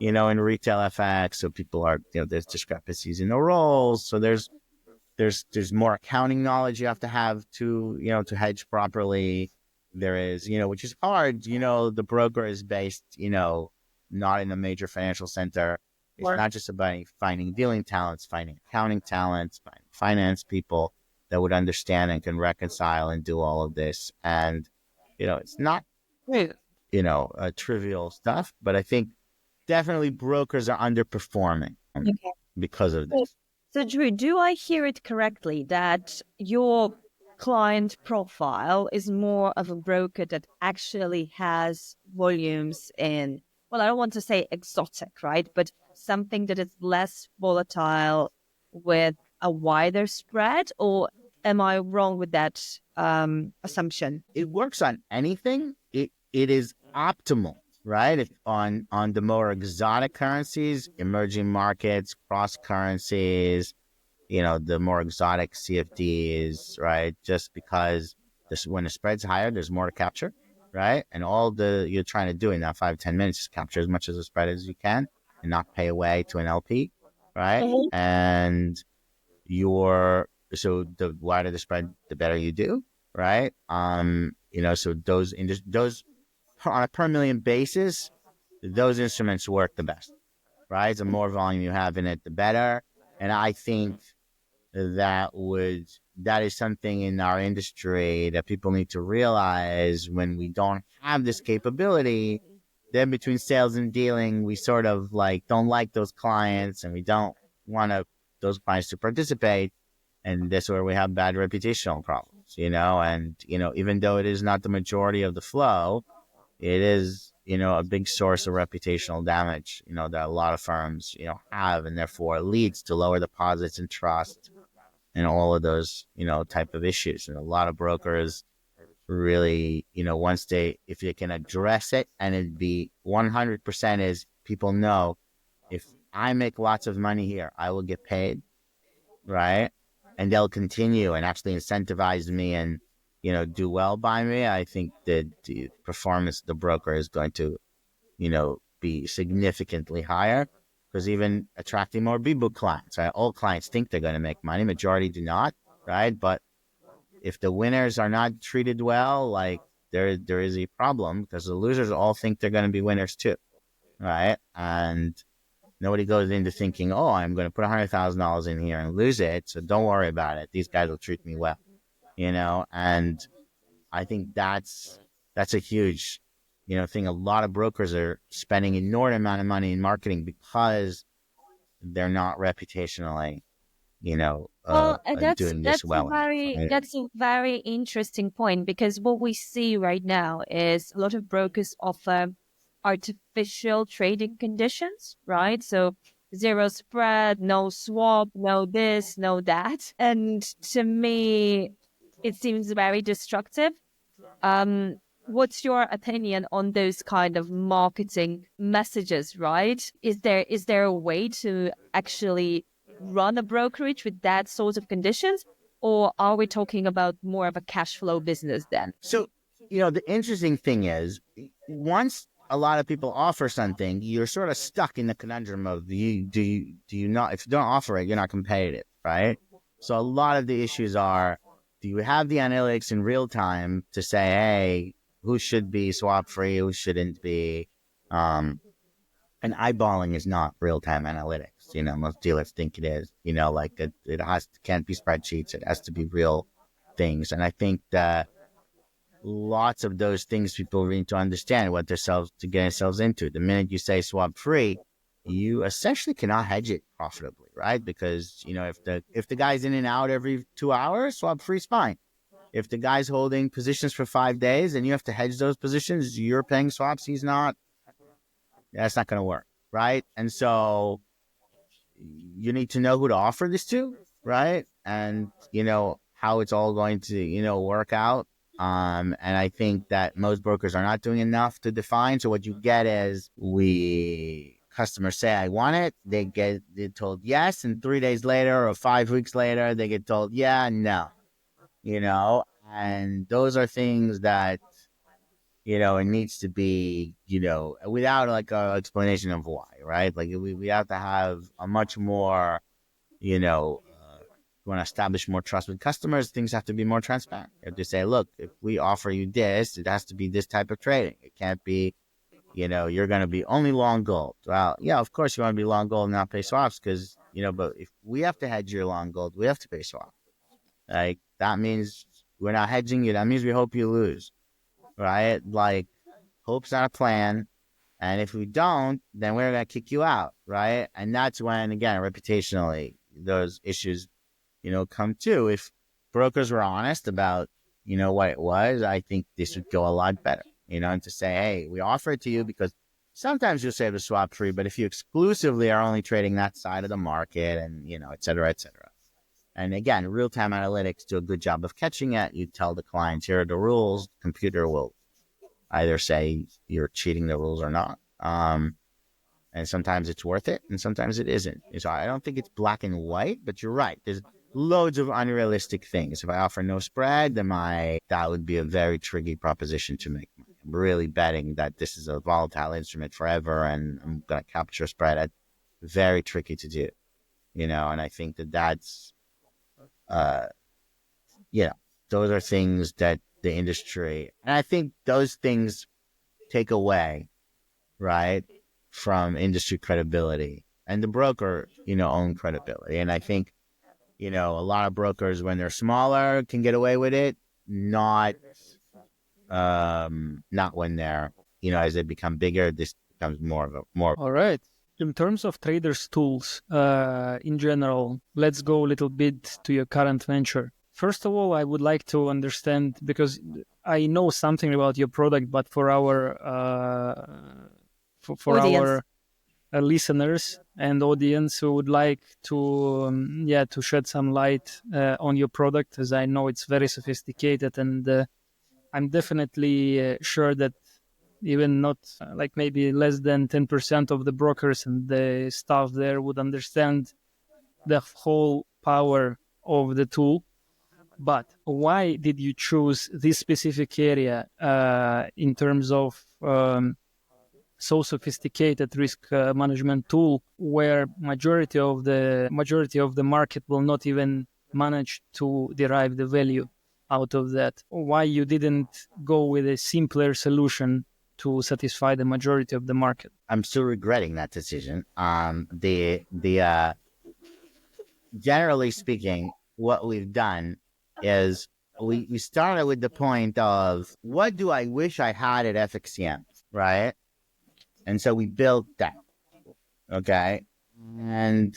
in retail FX. So people are, there's discrepancies in the roles. So there's more accounting knowledge you have to, to hedge properly. There is, which is hard. The broker is based, not in a major financial center. It's not just about finding dealing talents, finding accounting talents, finding finance people that would understand and can reconcile and do all of this. And, it's not, trivial stuff, but I think definitely brokers are underperforming because of this. So, Drew, do I hear it correctly that your client profile is more of a broker that actually has volumes in, well, I don't want to say exotic, right? But something that is less volatile with a wider spread? Or am I wrong with that assumption? It works on anything. It is optimal, right? If on the more exotic currencies, emerging markets, cross currencies, the more exotic CFDs, right? Just because when the spread's higher, there's more to capture, right? And all you're trying to do in that 5-10 minutes is capture as much of the spread as you can and not pay away to an LP, right? And so the wider the spread, the better you do, right? So those on a per million basis, those instruments work the best, right? The more volume you have in it, the better. And I think that is something in our industry that people need to realize. When we don't have this capability, then between sales and dealing, we sort of like don't like those clients, and we don't want those clients to participate. And that's where we have bad reputational problems, and, even though it is not the majority of the flow, it is, a big source of reputational damage, that a lot of firms, have, and therefore leads to lower deposits and trust and all of those, type of issues. And a lot of brokers really, if they can address it, and it'd be 100% is people know, if I make lots of money here, I will get paid, right? And they'll continue and actually incentivize me and, do well by me. I think that the performance of the broker is going to, be significantly higher, because even attracting more B-book clients, right? All clients think they're going to make money. Majority do not, right? But if the winners are not treated well, like there is a problem, because the losers all think they're going to be winners too, right? And nobody goes into thinking, oh, I'm going to put $100,000 in here and lose it, so don't worry about it. These guys will treat me well, And I think that's a huge, thing. A lot of brokers are spending an inordinate amount of money in marketing because they're not reputationally, Well, doing this well enough, right? that's a very interesting point, because what we see right now is a lot of brokers offer artificial trading conditions, right? So zero spread, no swap, no this, no that. And to me, it seems very destructive. Um, what's your opinion on those kind of marketing messages, right? Is there a way to actually run a brokerage with that sort of conditions, or are we talking about more of a cash flow business then? So, the interesting thing is, once a lot of people offer something, you're sort of stuck in the conundrum of do you not, if you don't offer it, you're not competitive, right? So a lot of the issues are, do you have the analytics in real time to say, hey, who should be swap free, who shouldn't be? And eyeballing is not real time analytics. Most dealers think it is. Like it can't be spreadsheets. It has to be real things. And I think that lots of those things people need to understand what themselves to get themselves into. The minute you say swap free, you essentially cannot hedge it profitably, right? Because if the guy's in and out every 2 hours, swap free is fine. If the guy's holding positions for 5 days and you have to hedge those positions, you're paying swaps, he's not. That's not going to work, right? And so you need to know who to offer this to, right? And how it's all going to work out. And I think that most brokers are not doing enough to define. So what you get is, customers say, I want it. They're told yes. And 3 days later or 5 weeks later, they get told, yeah, no, and those are things that, it needs to be, without like an explanation of why, right? Like we have to have a much more, want to establish more trust with customers, things have to be more transparent. You have to say, look, if we offer you this, it has to be this type of trading. It can't be, you're going to be only long gold. Well, yeah, of course you want to be long gold and not pay swaps, because, but if we have to hedge your long gold, we have to pay swaps. Like that means we're not hedging you. That means we hope you lose, right? Like hope's not a plan. And if we don't, then we're going to kick you out, right? And that's when, again, reputationally, those issues come to. If brokers were honest about, what it was, I think this would go a lot better, and to say, hey, we offer it to you because sometimes you'll save the swap free, but if you exclusively are only trading that side of the market and, et cetera, et cetera. And again, real-time analytics do a good job of catching it. You tell the clients, here are the rules. The computer will either say you're cheating the rules or not. And sometimes it's worth it, and sometimes it isn't. So I don't think it's black and white, but you're right. There's loads of unrealistic things. If I offer no spread, then that would be a very tricky proposition to make. I'm really betting that this is a volatile instrument forever, and I'm going to capture spread. That's very tricky to do, and I think that's uh, you know, those are things that the industry, and I think those things take away, right, from industry credibility and the broker, own credibility. And I think, a lot of brokers, when they're smaller, can get away with it, not not when they're, as they become bigger, this becomes more of a more. All right. In terms of traders' tools, in general, let's go a little bit to your current venture. First of all, I would like to understand, because I know something about your product, but for our for Audience. our listeners and audience who would like to to shed some light on your product, as I know it's very sophisticated, and I'm definitely sure that even not like maybe less than 10% of the brokers and the staff there would understand the whole power of the tool. But why did you choose this specific area in terms of so sophisticated risk management tool, where majority of the market will not even manage to derive the value out of that? Why you didn't go with a simpler solution to satisfy the majority of the market? I'm still regretting that decision. The generally speaking, what we've done is we started with the point of, what do I wish I had at FXCM, right? And so we built that, okay? And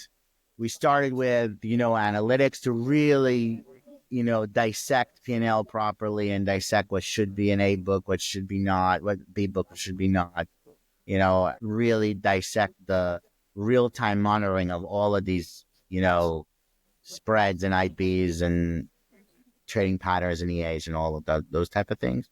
we started with, analytics to really, dissect P&L properly and dissect what should be an A book, what should be not, what B book should be not, really dissect the real-time monitoring of all of these, spreads and IPs and trading patterns and EAs and all of those type of things,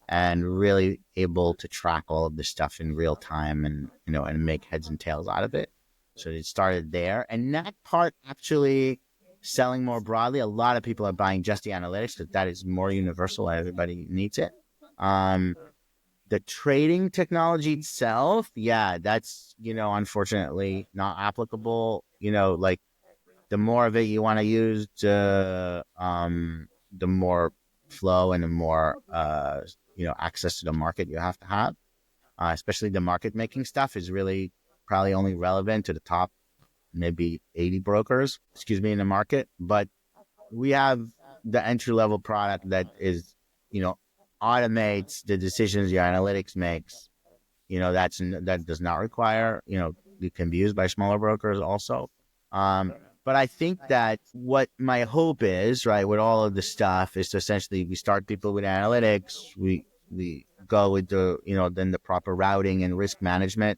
and really able to track all of this stuff in real time and, and make heads and tails out of it. So it started there. And that part actually selling more broadly. A lot of people are buying just the analytics, because that is more universal. Everybody needs it. The trading technology itself, that's, unfortunately not applicable. Like, the more of it you want to use, the more flow and the more, access to the market you have to have. Especially the market making stuff is really probably only relevant to the top maybe 80 brokers, in the market. But we have the entry level product that is, automates the decisions your analytics makes. That does not require, it can be used by smaller brokers also. But I think that what my hope is, right, with all of this stuff, is to essentially, we start people with analytics, we go with the, then the proper routing and risk management,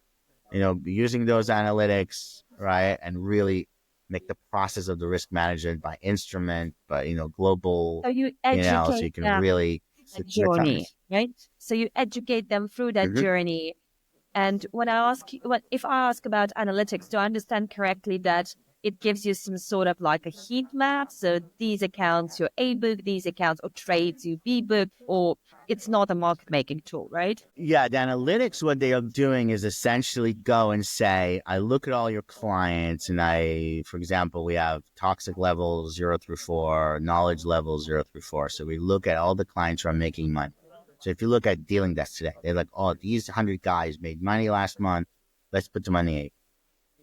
using those analytics, right, and really make the process of the risk management by instrument, by, global, So you so educate you can them really that journey, right? So you educate them through that journey. And if I ask about analytics, do I understand correctly that it gives you some sort of like a heat map? So these accounts your A book, these accounts or trades you B book, or it's not a market making tool, right? Yeah, the analytics, what they are doing is essentially go and say, I look at all your clients and for example, we have toxic levels 0 through 4, knowledge levels 0 through 4. So we look at all the clients who are making money. So if you look at dealing desk today, they're like, oh, these 100 guys made money last month. Let's put them on the A.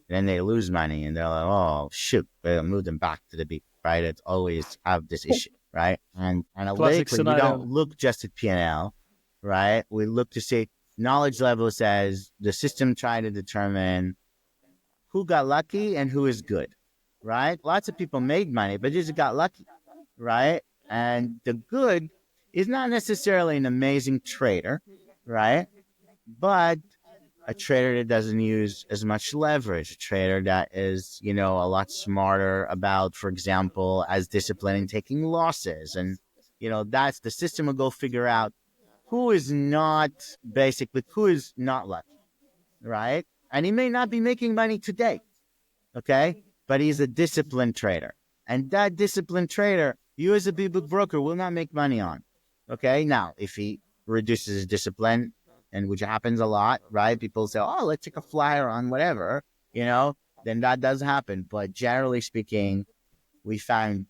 And then they lose money and they're like, oh, shoot, we'll move them back to the B, right? It's always have this issue, right? And Classic analytically, we scenario. don't look just at P&L, right? We look to see knowledge level. Says the system trying to determine who got lucky and who is good, right? Lots of people made money, but just got lucky, right? And the good is not necessarily an amazing trader, right? But a trader that doesn't use as much leverage, a trader that is, a lot smarter about, for example, as discipline in taking losses. And, that's the system will go figure out who is not lucky, right? And he may not be making money today, okay? But he's a disciplined trader. And that disciplined trader, you as a big book broker will not make money on, okay? Now, if he reduces his discipline, and which happens a lot, right? People say, oh, let's take a flyer on whatever, then that does happen. But generally speaking, we found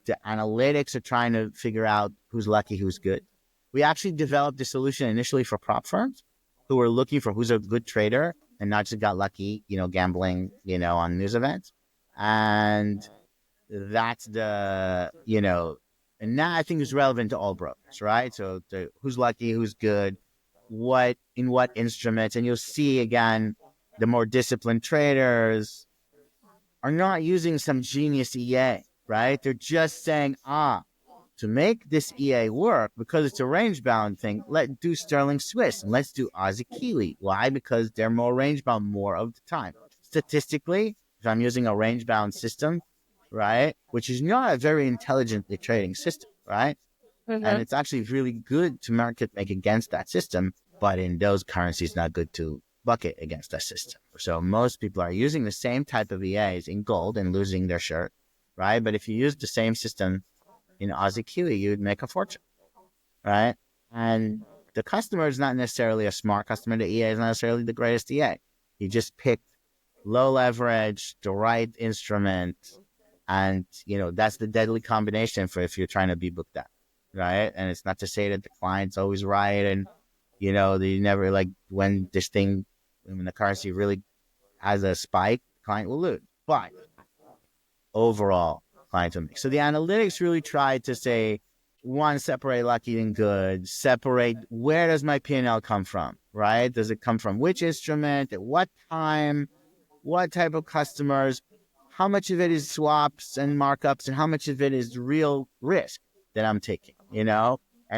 The analytics are trying to figure out who's lucky, who's good. We actually developed a solution initially for prop firms who were looking for who's a good trader and not just got lucky, gambling, on news events. And that's and that I think is relevant to all brokers, right? So who's lucky, who's good, in what instruments. And you'll see again, the more disciplined traders are not using some genius EA, right? They're just saying, to make this EA work, because it's a range bound thing, let's do Sterling Swiss and let's do Aussie Kiwi. Why? Because they're more range bound more of the time. Statistically, if I'm using a range bound system, right, which is not a very intelligently trading system, right? Mm-hmm. And it's actually really good to market make against that system, but in those currencies, not good to bucket against that system. So most people are using the same type of EAs in gold and losing their shirt, right? But if you use the same system in Aussie Kiwi, you'd make a fortune, right? And the customer is not necessarily a smart customer. The EA is not necessarily the greatest EA. You just picked low leverage, the right instrument, and that's the deadly combination for if you're trying to be booked out, right? And it's not to say that the client's always right, and they never when the currency really has a spike, the client will lose. But overall, clients will make. So the analytics really tried to say, one, separate lucky and good, separate where does my P&L come from, right? Does it come from which instrument, at what time, what type of customers, how much of it is swaps and markups, and how much of it is real risk that I'm taking, and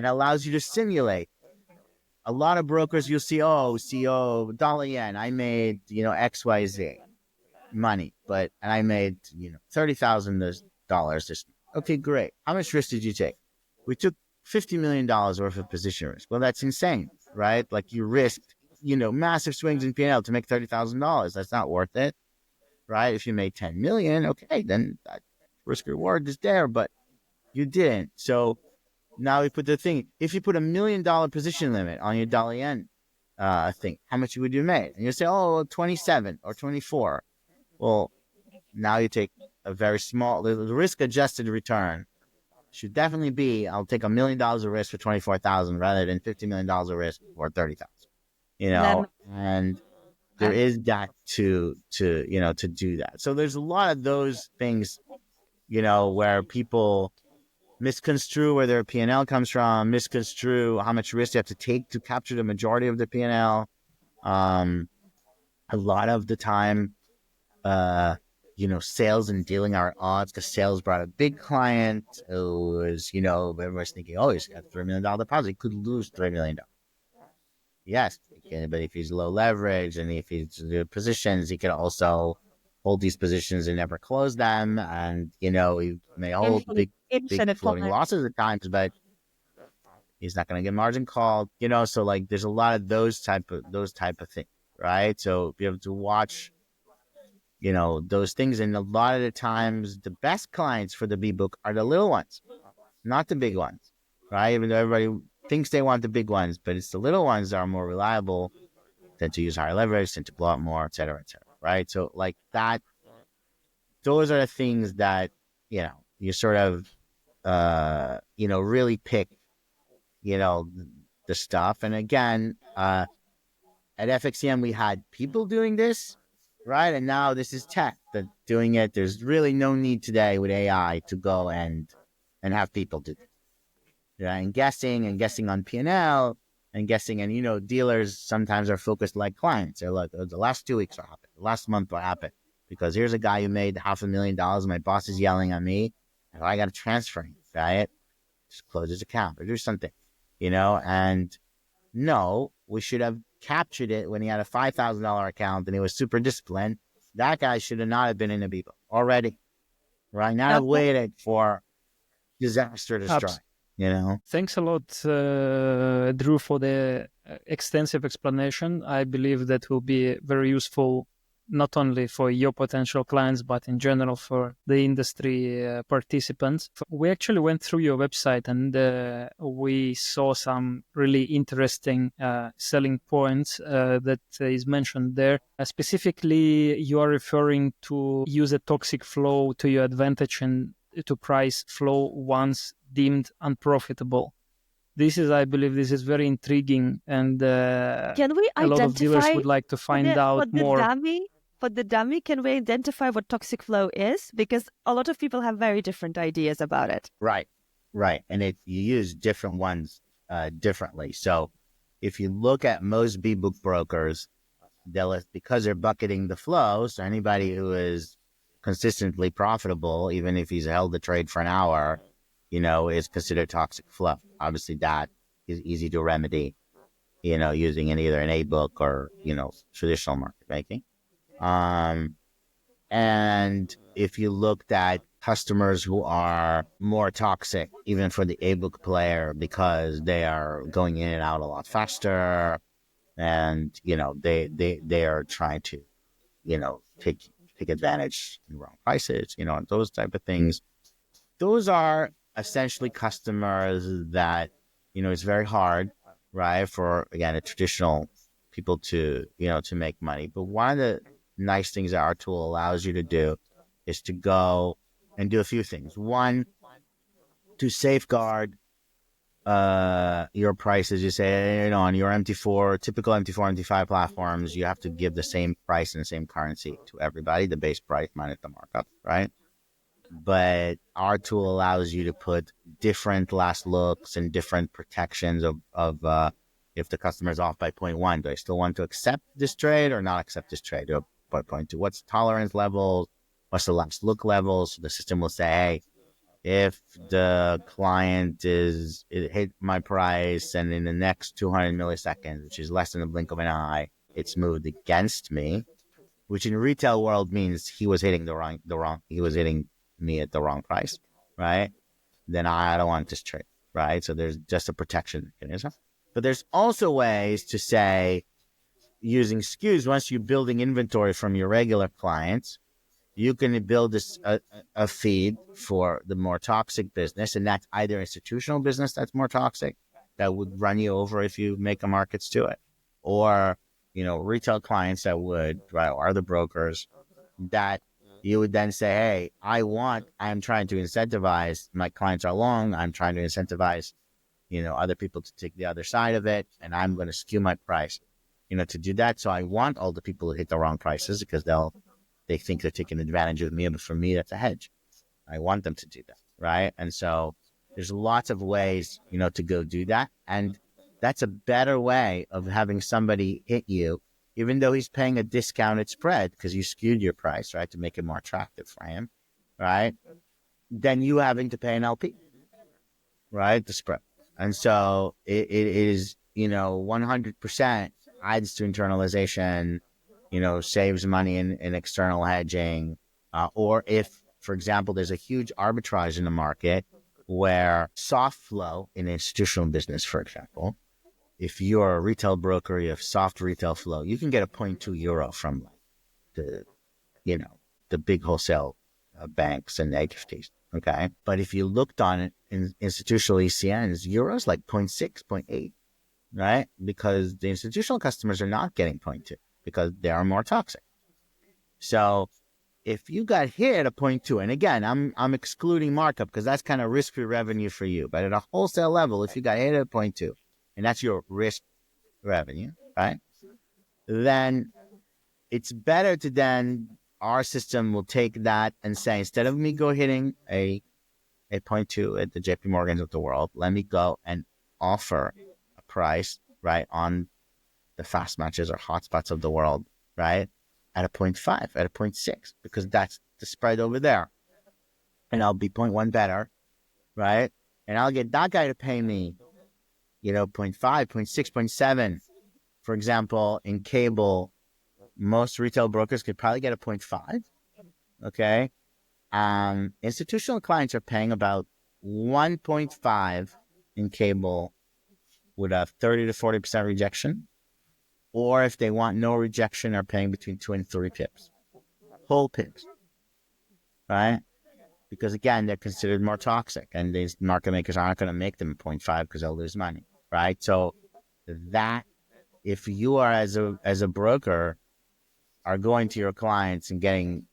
allows you to simulate. A lot of brokers, you'll see, CO, dollar yen, I made, XYZ money, and I made, $30,000. Okay, great. How much risk did you take? We took $50 million worth of position risk. Well, that's insane, right? Like you risked, massive swings in P&L to make $30,000. That's not worth it, right? If you made 10 million, okay, then that risk reward is there, but you didn't. So now we put the thing, if you put $1 million position limit on your dollar yen thing, how much would you make? And you say, 27 or 24. Well, now you take a very small, the risk adjusted return should definitely be, I'll take $1 million of risk for 24,000 rather than $50 million of risk for 30,000, and there is that to do that. So there's a lot of those things, where people misconstrue where their P&L comes from, misconstrue how much risk you have to take to capture the majority of the P&L. A lot of the time, sales and dealing are at odds because sales brought a big client who was, everyone's thinking, he's got a $3 million deposit. He could lose $3 million. Yes, but if he's low leverage and if he's in positions, he can also hold these positions and never close them. And, he may hold big floating losses at times, but he's not going to get margin called, so there's a lot of those type of things, right? So be able to watch, those things. And a lot of the times the best clients for the B-book are the little ones, not the big ones, right? Even though everybody thinks they want the big ones, but it's the little ones that are more reliable, tend to use higher leverage, tend to blow up more, et cetera, right? So that, those are the things that, you sort of, really pick, the stuff. And again, at FXCM, we had people doing this, right? And now this is tech that doing it. There's really no need today with AI to go and have people do it. Yeah, and guessing on P&L and guessing. And, dealers sometimes are focused like clients. They're like, the last 2 weeks what happened? The last month what happened? Because here's a guy who made $500,000. My boss is yelling at me. And I got to transfer him, right? Just close his account or do something, and no, we should have captured it when he had a $5,000 account and he was super disciplined. That guy should have not have been in the B-book already, right? Not have waited for disaster to strike. Thanks a lot, Drew, for the extensive explanation. I believe that will be very useful not only for your potential clients, but in general for the industry participants. We actually went through your website and we saw some really interesting selling points that is mentioned there. Specifically, you are referring to use a toxic flow to your advantage and to price flow once deemed unprofitable. I believe this is very intriguing, and Can we a lot of dealers identify would like to find for out the more. dummy? For the dummy, can we identify what toxic flow is? Because a lot of people have very different ideas about it. Right. And you use different ones differently. So if you look at most B-book brokers, because they're bucketing the flow, so anybody who is consistently profitable, even if he's held the trade for an hour, is considered toxic flow. Obviously, that is easy to remedy, using either an A-book or, traditional market making. And if you looked at customers who are more toxic, even for the A-book player, because they are going in and out a lot faster, and they are trying to take advantage in wrong prices, and those type of things. Those are essentially customers that it's very hard, right, for again a traditional people to to make money. But one of the nice things that our tool allows you to do is to go and do a few things. One, to safeguard your prices. You say, on your MT4, typical MT4, MT5 platforms, you have to give the same price and the same currency to everybody, the base price minus the markup, right? But our tool allows you to put different last looks and different protections of if the customer is off by 0.1, do I still want to accept this trade or not accept this trade? Or by 0.2, what's the tolerance level? What's the last look level? So the system will say, hey, if the client it hit my price and in the next 200 milliseconds, which is less than a blink of an eye, it's moved against me, which in retail world means he was hitting he was hitting me at the wrong price, right? Then I don't want this trade, right? So there's just a protection mechanism. But there's also ways to say, using SKUs, once you're building inventory from your regular clients, you can build a feed for the more toxic business, and that's either institutional business that's more toxic, that would run you over if you make a markets to it, or retail clients that would, right, or the brokers that you would then say, hey, I'm trying to incentivize, my clients are long, I'm trying to incentivize other people to take the other side of it, and I'm going to skew my price to do that. So I want all the people to hit the wrong prices because they think they're taking advantage of me, but for me, that's a hedge. I want them to do that, right? And so there's lots of ways, to go do that. And that's a better way of having somebody hit you, even though he's paying a discounted spread because you skewed your price, right, to make it more attractive for him, right? Then you having to pay an LP, right, the spread. And so it is, 100% adds to internalization, saves money in external hedging. Or if, for example, there's a huge arbitrage in the market where soft flow in institutional business, for example, if you're a retail broker, you have soft retail flow, you can get a 0.2 euro from the, the big wholesale banks and HFTs. Okay. But if you looked on it in institutional ECNs, euros like 0.6, 0.8, right? Because the institutional customers are not getting 0.2 because they are more toxic. So if you got hit at 0.2, and again, I'm excluding markup because that's kind of risk-free revenue for you. But at a wholesale level, if you got hit at 0.2, and that's your risk revenue, right? Then it's better to then, our system will take that and say, instead of me go hitting a 0.2 at the JP Morgans of the world, let me go and offer a price, right, on the fast matches or hotspots of the world, right, at a 0.5, at a 0.6, because that's the spread over there. And I'll be 0.1 better, right? And I'll get that guy to pay me, 0.5, 0.6, 0.7. For example, in cable, most retail brokers could probably get a 0.5, okay? Institutional clients are paying about 1.5 in cable with a 30 to 40% rejection. Or if they want no rejection, are paying between 2 and 3 pips. Whole pips, right? Because again, they're considered more toxic, and these market makers aren't going to make them 0.5 because they'll lose money, right? So that, if you are as a broker are going to your clients and getting,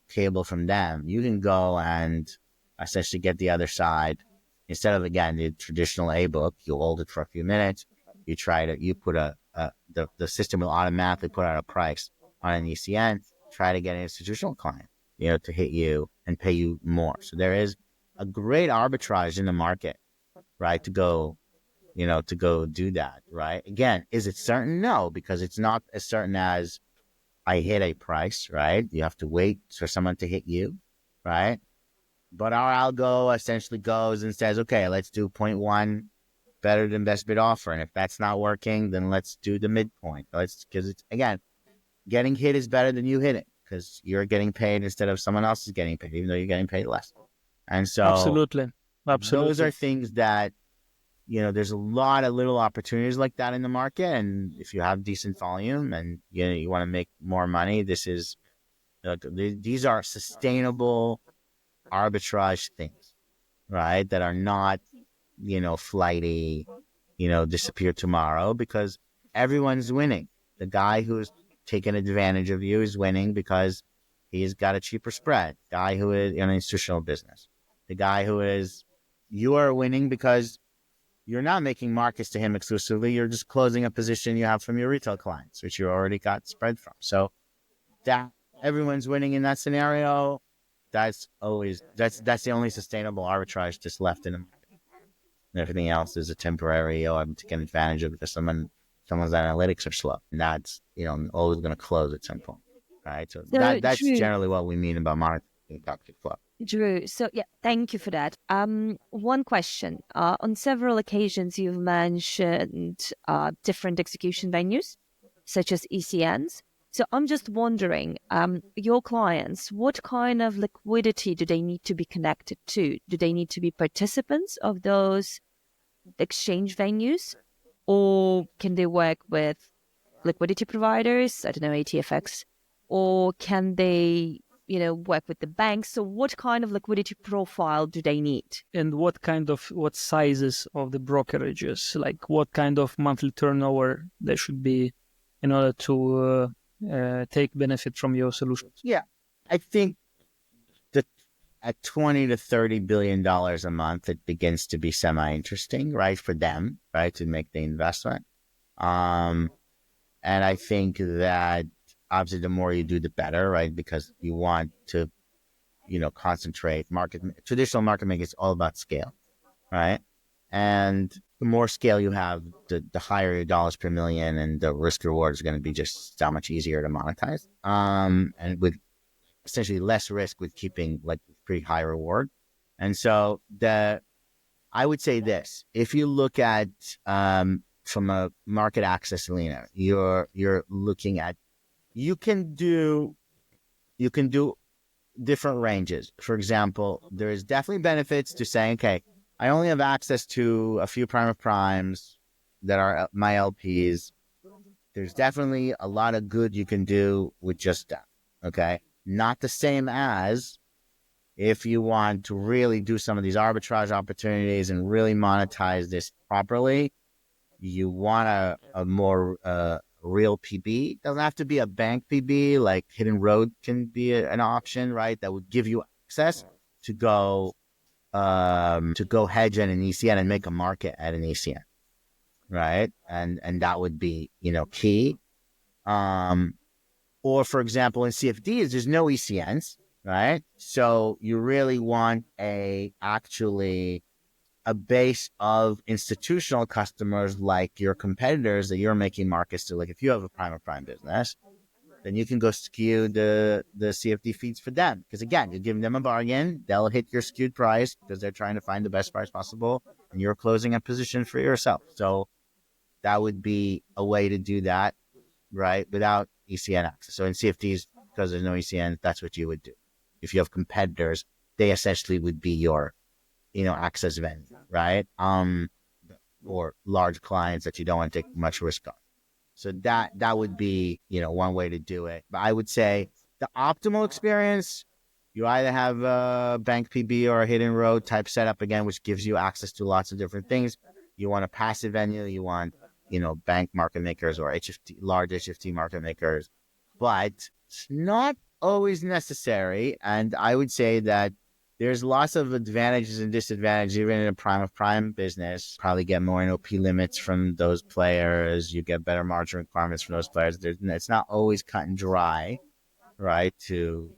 cable from them, you can go and essentially get the other side. Instead of, again, the traditional A book, you hold it for a few minutes. You put the system will automatically put out a price on an ECN, try to get an institutional client, to hit you and pay you more. So there is a great arbitrage in the market, right? To go do that, right? Again, is it certain? No, because it's not as certain as I hit a price, right? You have to wait for someone to hit you, right? But our algo essentially goes and says, okay, let's do 0.1 better than best bid offer. And if that's not working, then let's do the midpoint. Because it's, again, getting hit is better than you hitting, because you're getting paid instead of someone else is getting paid, even though you're getting paid less. And so Absolutely. those are Absolutely. things that, there's a lot of little opportunities like that in the market. And if you have decent volume and you want to make more money, these are sustainable arbitrage things, right? That are not, flighty, disappear tomorrow, because everyone's winning. The guy who's taking advantage of you is winning because he's got a cheaper spread. Guy who is in an institutional business, the guy you are winning because you're not making markets to him exclusively. You're just closing a position you have from your retail clients, which you already got spread from. So that everyone's winning in that scenario. That's the only sustainable arbitrage just left in the market. And everything else is a temporary, I'm taking advantage of it because someone's analytics are slow. And that's, always going to close at some point. Right. So So that's Drew, generally what we mean about monitoring toxic flow. Drew, so yeah, thank you for that. One question. On several occasions, you've mentioned different execution venues, such as ECNs. So I'm just wondering, your clients, what kind of liquidity do they need to be connected to? Do they need to be participants of those exchange venues, or can they work with liquidity providers? I don't know, ATFX, or can they work with the banks? So what kind of liquidity profile do they need? And what sizes of the brokerages, like what kind of monthly turnover there should be in order to take benefit from your solutions? Yeah, I think that at $20 to $30 billion a month, it begins to be semi-interesting, right, for them, right, to make the investment. And I think that obviously the more you do, the better, right, because you want to, concentrate. Traditional market making is all about scale, right? And the more scale you have, the higher your dollars per million, and the risk reward is going to be just so much easier to monetize. And with essentially less risk with keeping like pretty high reward. And so I would say this: if you look at from a market access arena, you're looking at you can do different ranges. For example, there is definitely benefits to saying, okay, I only have access to a few prime of primes that are my LPs. There's definitely a lot of good you can do with just that. Okay. Not the same as if you want to really do some of these arbitrage opportunities and really monetize this properly. You want a more real PB. Doesn't have to be a bank PB. Like Hidden Road can be an option, right? That would give you access to go hedge at an ECN and make a market at an ECN, right? And that would be key. Or for example, in CFDs, there's no ECNs, right? So you really want actually a base of institutional customers like your competitors that you're making markets to. Like if you have a prime of prime business, then you can go skew the CFD feeds for them. Because again, you're giving them a bargain. They'll hit your skewed price because they're trying to find the best price possible, and you're closing a position for yourself. So that would be a way to do that, right? Without ECN access. So in CFDs, because there's no ECN, that's what you would do. If you have competitors, they essentially would be your access venue, right? Or large clients that you don't want to take much risk on. So that would be, one way to do it. But I would say the optimal experience, you either have a bank PB or a Hidden Road type setup, again, which gives you access to lots of different things. You want a passive venue, you want, bank market makers or large HFT market makers, but it's not always necessary. And I would say that there's lots of advantages and disadvantages even in a prime of prime business. Probably get more NOP limits from those players. You get better margin requirements from those players. It's not always cut and dry, right? To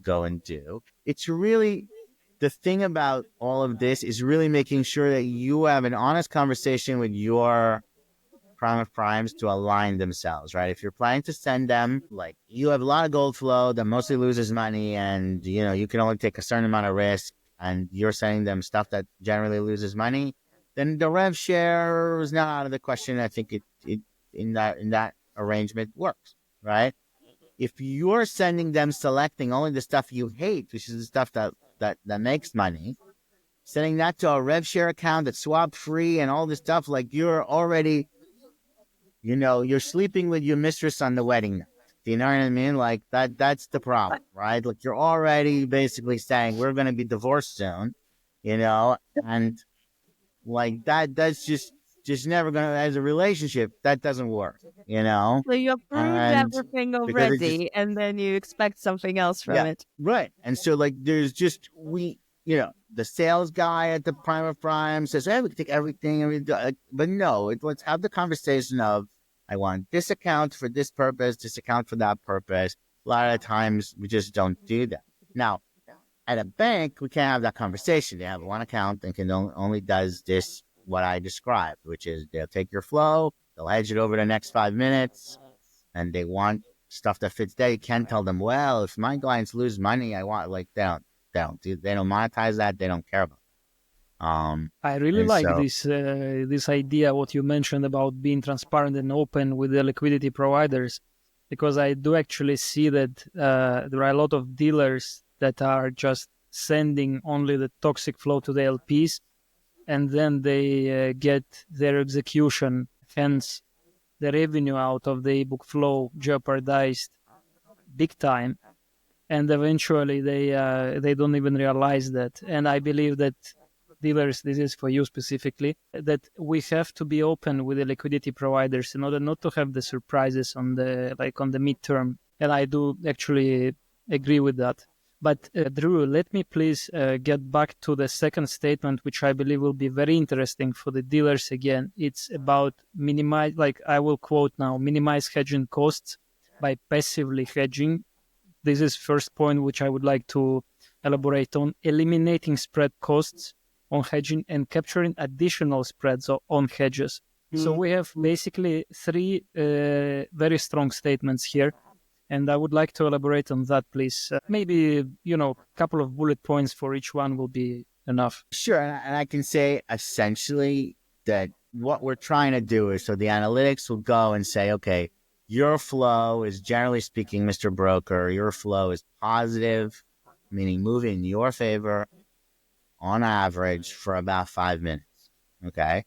go and do. It's really the thing about all of this is really making sure that you have an honest conversation with your prime of primes to align themselves, right? If you're planning to send them, like you have a lot of gold flow that mostly loses money and, you can only take a certain amount of risk and you're sending them stuff that generally loses money, then the rev share is not out of the question. I think it in that arrangement works, right? If you're sending them selecting only the stuff you hate, which is the stuff that makes money, sending that to a rev share account that's swap free and all this stuff, like you're already you're sleeping with your mistress on the wedding night. Do you know what I mean? Like that's the problem, right? Like you're already basically saying we're going to be divorced soon, and like that's just never going to, as a relationship, that doesn't work, So you approved and everything because it just, already, and then you expect something else from yeah, it. right. And so like there's just, the sales guy at the prime of prime says, hey, we can take everything. But no, let's have the conversation of, I want this account for this purpose, this account for that purpose. A lot of times we just don't do that. Now, at a bank, we can't have that conversation. They have one account and can only does this, what I described, which is they'll take your flow, they'll hedge it over the next 5 minutes, and they want stuff that fits there. You can't tell them, well, if my clients lose money, I want, like, they don't monetize that. They don't care about it. I really And like so, this idea, what you mentioned about being transparent and open with the liquidity providers, because I do actually see that there are a lot of dealers that are just sending only the toxic flow to the LPs, and then they get their execution, hence the revenue out of the ebook flow jeopardized big time, and eventually they don't even realize that. And I believe that dealers, this is for you specifically, that we have to be open with the liquidity providers in order not to have the surprises on the midterm. And I do actually agree with that. But Drew, let me please get back to the second statement, which I believe will be very interesting for the dealers. Again, it's about minimize, like I will quote now, minimize hedging costs by passively hedging. This is first point which I would like to elaborate on: eliminating spread costs on hedging and capturing additional spreads on hedges. So we have basically three very strong statements here, and I would like to elaborate on that, please. Maybe, a couple of bullet points for each one will be enough. sure. And I can say essentially that what we're trying to do is, so the analytics will go and say, okay, your flow is, generally speaking, Mr. Broker, your flow is positive, meaning moving in your favor on average for about 5 minutes. Okay.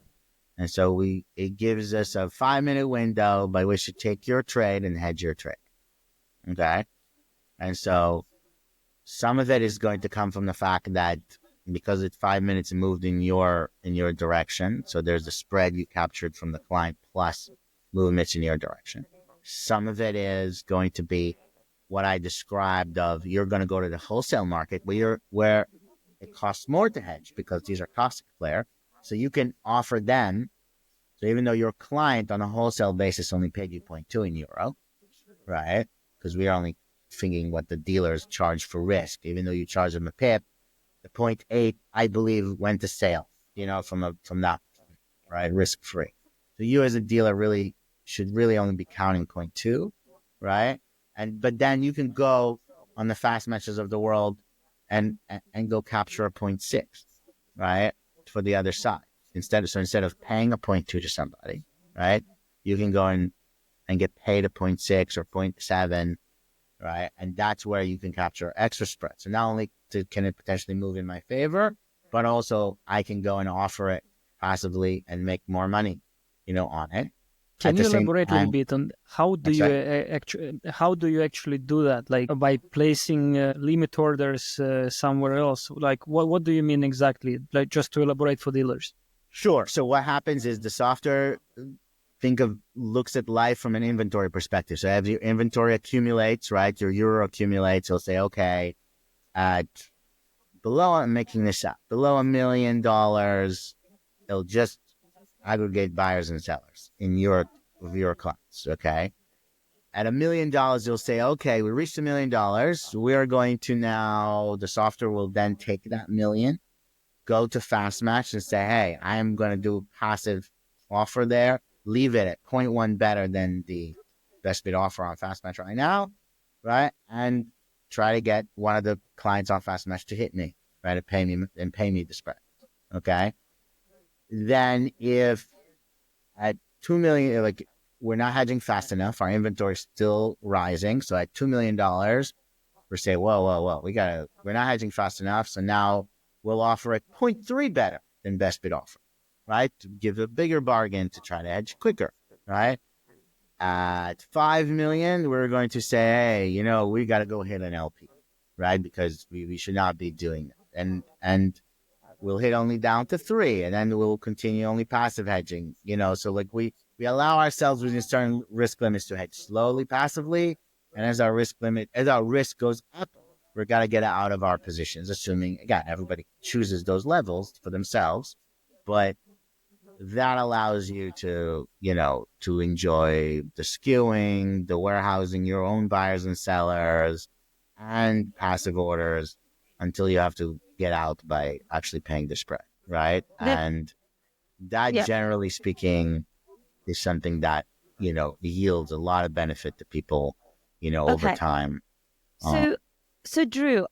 And so it gives us a 5-minute window by which to take your trade and hedge your trade. Okay. And so some of it is going to come from the fact that because it's 5 minutes moved in your direction, so there's a spread you captured from the client plus movements in your direction. Some of it is going to be what I described of, you're going to go to the wholesale market where it costs more to hedge because these are caustic player. So you can offer them. So even though your client on a wholesale basis only paid you 0.2 in euro, right? Because we are only thinking what the dealers charge for risk. Even though you charge them a pip, the 0.8, I believe, went to sale, from that, right? Risk free. So you as a dealer should only be counting 0.2, right? But then you can go on the fast matches of the world and go capture a 0.6, right? For the other side. Instead of paying a 0.2 to somebody, right? You can go and get paid a 0.6 or 0.7, right? And that's where you can capture extra spread. So not only can it potentially move in my favor, but also I can go and offer it passively and make more money, on it. Can you elaborate a little bit on how do you actually do that? Like by placing limit orders somewhere else? Like what do you mean exactly? Like just to elaborate for dealers. Sure. So what happens is the software looks at life from an inventory perspective. So as your inventory accumulates, right, your euro accumulates, it'll say, okay, at below, I'm making this up, below $1 million, it'll just aggregate buyers and sellers in your clients. Okay. At $1 million, you'll say, okay, we reached $1 million. We are going to now, the software will then take that million, go to Fast Match and say, hey, I'm going to do passive offer there. Leave it at 0.1 better than the best bid offer on Fast Match right now, right? And try to get one of the clients on Fast Match to hit me, right? To pay me the spread. Okay. Then if at 2 million, like we're not hedging fast enough, our inventory is still rising. So at $2 million, we're saying, whoa, we're not hedging fast enough. So now we'll offer at 0.3 better than best bid offer, right? To give a bigger bargain to try to hedge quicker, right? At 5 million, we're going to say, hey, we got to go hit an LP, right? Because we should not be doing that. And we'll hit only down to 3, and then we'll continue only passive hedging, so like we allow ourselves within certain risk limits to hedge slowly, passively. And as our risk goes up, we're got to get out of our positions, assuming, again, everybody chooses those levels for themselves. But that allows you to enjoy the skewing, the warehousing, your own buyers and sellers, and passive orders until you have to get out by actually paying the spread, right? That, And that, yeah. generally speaking, is something that, yields a lot of benefit to people, over Okay. time. So Drew,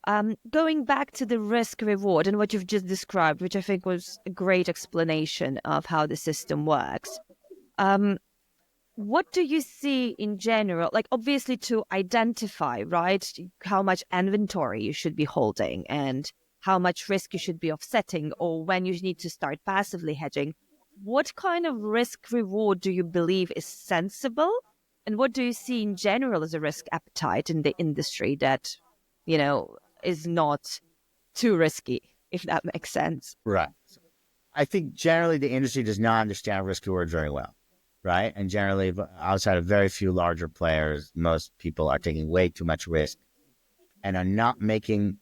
going back to the risk reward and what you've just described, which I think was a great explanation of how the system works. What do you see in general? Like, obviously, to identify, right, how much inventory you should be holding and how much risk you should be offsetting, or when you need to start passively hedging. What kind of risk reward do you believe is sensible? And what do you see in general as a risk appetite in the industry that, is not too risky, if that makes sense? Right. I think generally the industry does not understand risk reward very well, right? And generally, outside of very few larger players, most people are taking way too much risk and are not making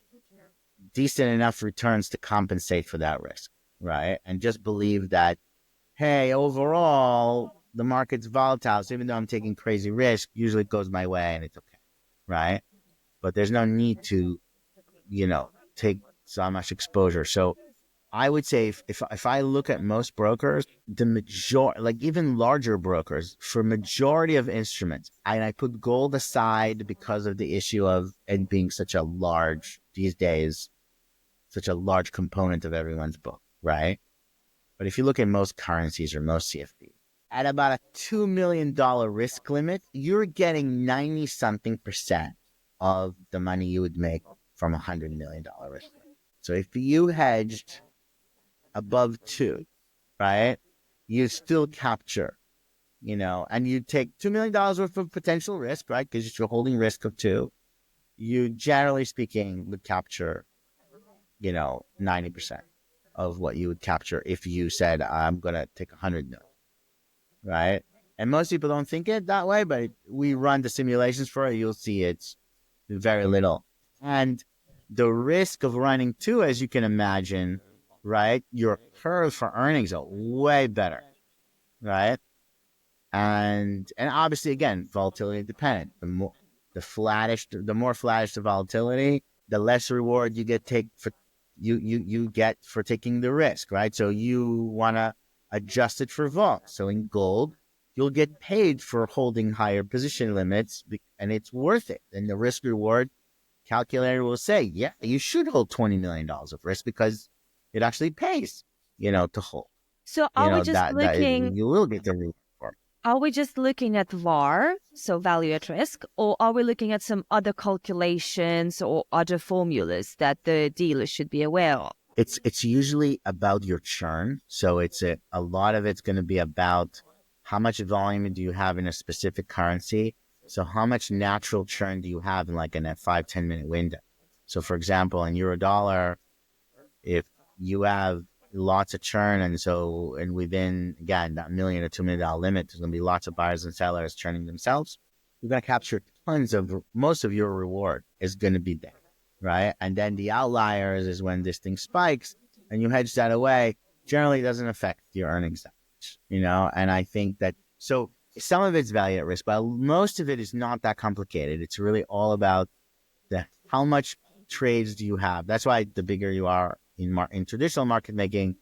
decent enough returns to compensate for that risk, right? And just believe that, hey, overall, the market's volatile. So even though I'm taking crazy risk, usually it goes my way and it's okay, right? But there's no need to, take so much exposure. So I would say if I look at most brokers, the majority, like even larger brokers, for majority of instruments, and I put gold aside because of the issue of it being these days, such a large component of everyone's book, right? But if you look at most currencies or most CFD, at about a $2 million risk limit, you're getting 90-something% of the money you would make from a $100 million risk limit. So if you hedged above 2, right, you still capture, and you take $2 million worth of potential risk, right, because you're holding risk of 2, you generally speaking would capture, 90% of what you would capture if you said, I'm going to take 100 million, right? And most people don't think it that way, but we run the simulations for it. You'll see it's very little. And the risk of running 2, as you can imagine, right, your curve for earnings are way better, right? And obviously, again, volatility dependent. The more flattish the volatility, the less reward you get you get for taking the risk, right? So you want to adjust it for vol. So in gold, you'll get paid for holding higher position limits, and it's worth it. And the risk reward calculator will say, yeah, you should hold $20 million of risk because it actually pays, to hold. So are we just looking? You will get the reward for it. Are we just looking at VAR, so value at risk, or are we looking at some other calculations or other formulas that the dealer should be aware of? It's usually about your churn. So it's a lot of it's going to be about how much volume do you have in a specific currency. So how much natural churn do you have in like in a 5-10 minute window? So for example, in euro dollar, if you have lots of churn, and within, again, that $1 million or $2 million limit, there's going to be lots of buyers and sellers churning themselves. You're going to capture most of your reward is going to be there. right? And then the outliers is when this thing spikes and you hedge that away. Generally, it doesn't affect your earnings that much, And I think that so some of it's value at risk, but most of it is not that complicated. It's really all about how much trades do you have. That's why the bigger you are in traditional market making,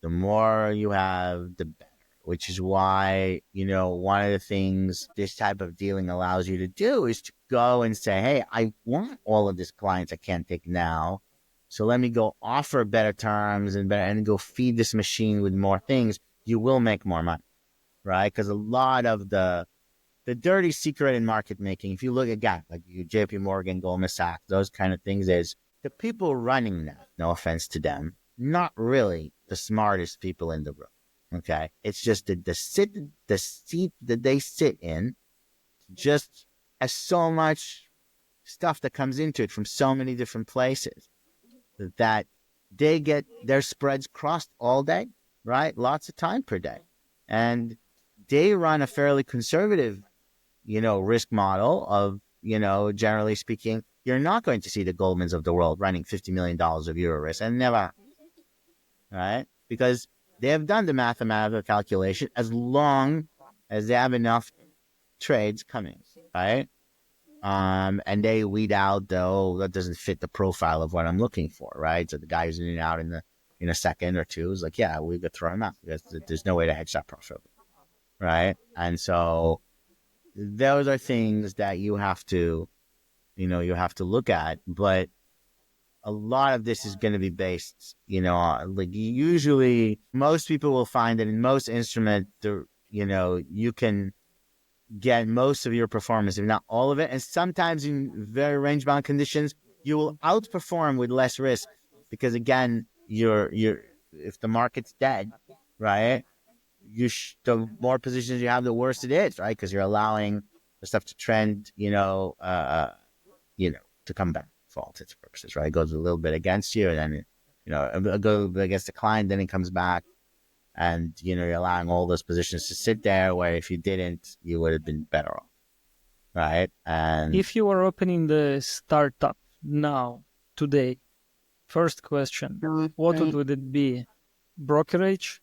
the more you have, the better. Which is why, one of the things this type of dealing allows you to do is to go and say, hey, I want all of these clients I can't take now. So let me go offer better terms and go feed this machine with more things. You will make more money, right? Because a lot of the dirty secret in market making, if you look at guys like JP Morgan, Goldman Sachs, those kind of things, is the people running that, no offense to them, not really the smartest people in the room. Okay. It's just that the seat that they sit in just has so much stuff that comes into it from so many different places that they get their spreads crossed all day, right? Lots of time per day. And they run a fairly conservative, risk model of, generally speaking, you're not going to see the Goldmans of the world running $50 million of euro risk, and never, right? Because they have done the mathematical calculation as long as they have enough trades coming, right? And they weed out that doesn't fit the profile of what I'm looking for, right? So the guy who's in and out in a second or two is like, yeah, we could throw him out because there's no way to hedge that profile, right? And so those are things that you have to look at, but a lot of this is going to be based, like usually most people will find that in most instruments, you can get most of your performance, if not all of it. And sometimes in very range bound conditions, you will outperform with less risk because again, if the market's dead, right, the more positions you have, the worse it is, right? Because you're allowing the stuff to trend, to come back for all intents and purposes, right? It goes a little bit against you, and then it goes against the client, then it comes back, and you're allowing all those positions to sit there. Where if you didn't, you would have been better off, right? And if you are opening the startup now, today, first question, what would it be? Brokerage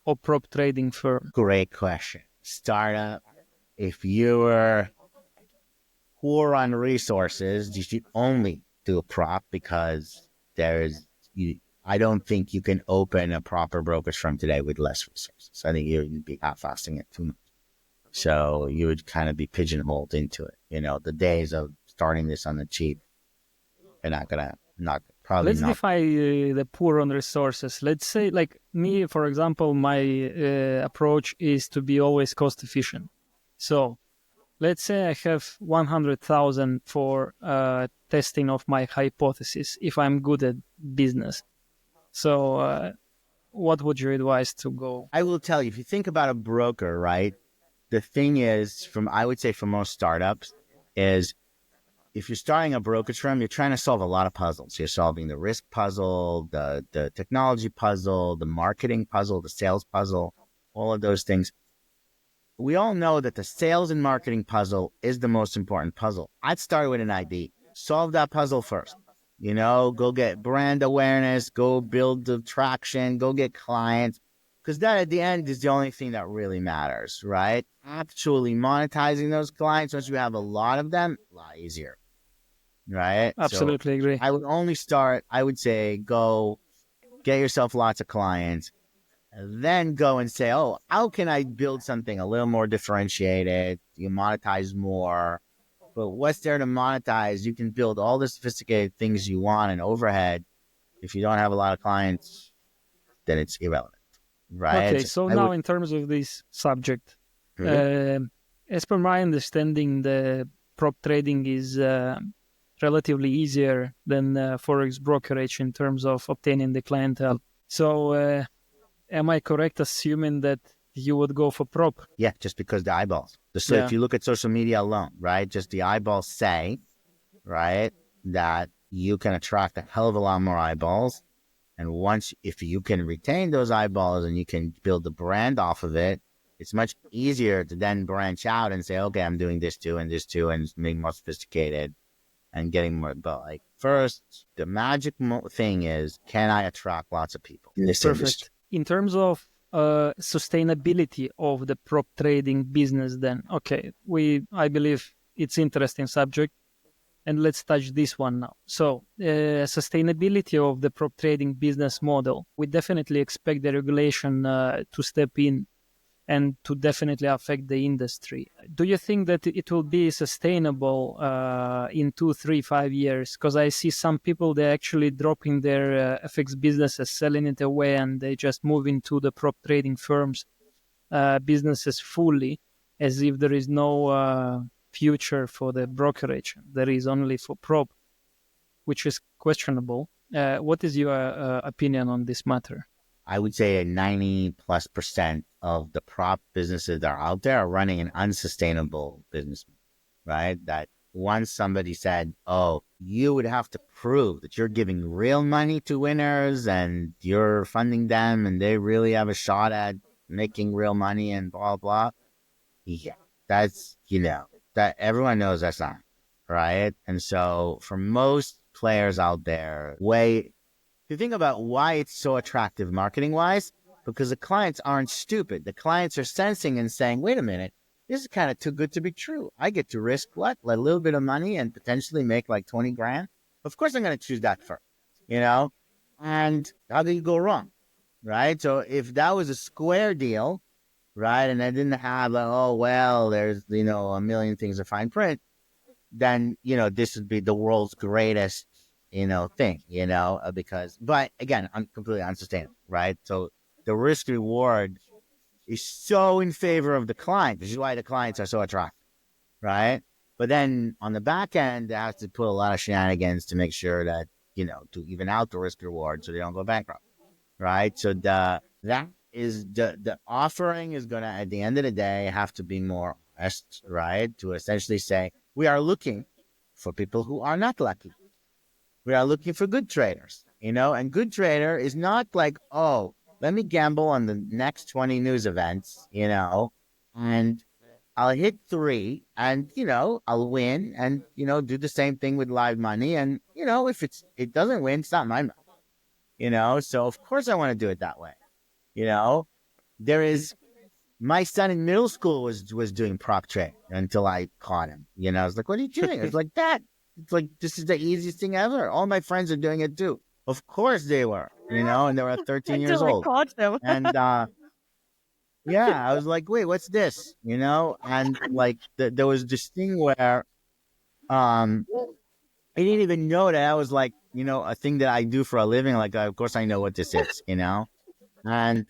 or prop trading firm? Great question. Startup. If you were poor on resources, you should only do a prop because I don't think you can open a proper brokerage firm today with less resources. I think you'd be half-assing it too much. So you would kind of be pigeonholed into it. The days of starting this on the cheap are Let's define the poor on resources. Let's say, like me, for example, my approach is to be always cost efficient. So let's say I have 100,000 for testing of my hypothesis if I'm good at business. So what would you advise to go? I will tell you, if you think about a broker, right, the thing is, I would say for most startups, is if you're starting a brokerage firm, you're trying to solve a lot of puzzles. You're solving the risk puzzle, the technology puzzle, the marketing puzzle, the sales puzzle, all of those things. We all know that the sales and marketing puzzle is the most important puzzle. I'd start with an ID. Solve that puzzle first. Go get brand awareness, go build the traction, go get clients. Because that at the end is the only thing that really matters, right? Actually monetizing those clients, once you have a lot of them, a lot easier, right? Absolutely agree. I would say go get yourself lots of clients, and then go and say, oh, how can I build something a little more differentiated? You monetize more. But what's there to monetize? You can build all the sophisticated things you want and overhead. If you don't have a lot of clients, then it's irrelevant. Right. Okay, so now in terms of this subject, as per my understanding, the prop trading is relatively easier than forex brokerage in terms of obtaining the clientele. So am I correct assuming that you would go for prop? Yeah, just because the eyeballs. So if you look at social media alone, right, just the eyeballs say, right, that you can attract a hell of a lot more eyeballs. And if you can retain those eyeballs and you can build the brand off of it, it's much easier to then branch out and say, okay, I'm doing this too and this too, and it's being more sophisticated. and getting more. But like first, the magic thing is, can I attract lots of people in this industry? Perfect. In terms of sustainability of the prop trading business, then okay, I believe it's interesting subject, and let's touch this one now. So, sustainability of the prop trading business model. We definitely expect the regulation to step in and to definitely affect the industry. Do you think that it will be sustainable in 2, 3, 5 years? Because I see some people, they're actually dropping their FX businesses, selling it away, and they just move into the prop trading firms businesses fully, as if there is no future for the brokerage. There is only for prop, which is questionable. What is your opinion on this matter? I would say a 90+% of the prop businesses that are out there are running an unsustainable business, right? That once somebody said, oh, you would have to prove that you're giving real money to winners and you're funding them and they really have a shot at making real money and blah, blah. Yeah, that's, that everyone knows that's not right. And so for most players out there, if you think about why it's so attractive marketing wise, because the clients aren't stupid. The clients are sensing and saying, wait a minute, this is kind of too good to be true. I get to risk what? Like a little bit of money and potentially make like 20 grand. Of course, I'm going to choose that first, and how do you go wrong? Right. So if that was a square deal, right, and I didn't have like, oh, well, there's, a million things to fine print, then, this would be the world's greatest thing, but again, I'm completely unsustainable, right? So the risk reward is so in favor of the client. This is why the clients are so attractive, right? But then on the back end, they have to put a lot of shenanigans to make sure that, to even out the risk reward so they don't go bankrupt, right? So the offering is going to, at the end of the day, have to be more honest, right? To essentially say, we are looking for people who are not lucky. We are looking for good traders, and good trader is not like, oh, let me gamble on the next 20 news events, and I'll hit 3 and, I'll win and, do the same thing with live money. And, if it doesn't win, it's not my money, so of course I want to do it that way. There is, my son in middle school was doing prop trading until I caught him. I was like, what are you doing? It's like that. It's like, this is the easiest thing ever. All my friends are doing it too. Of course they were, and they were 13 years Until I old. caught them. And yeah, I was like, wait, what's this? And like there was this thing where I didn't even know that I was like, a thing that I do for a living. Like, of course I know what this is, and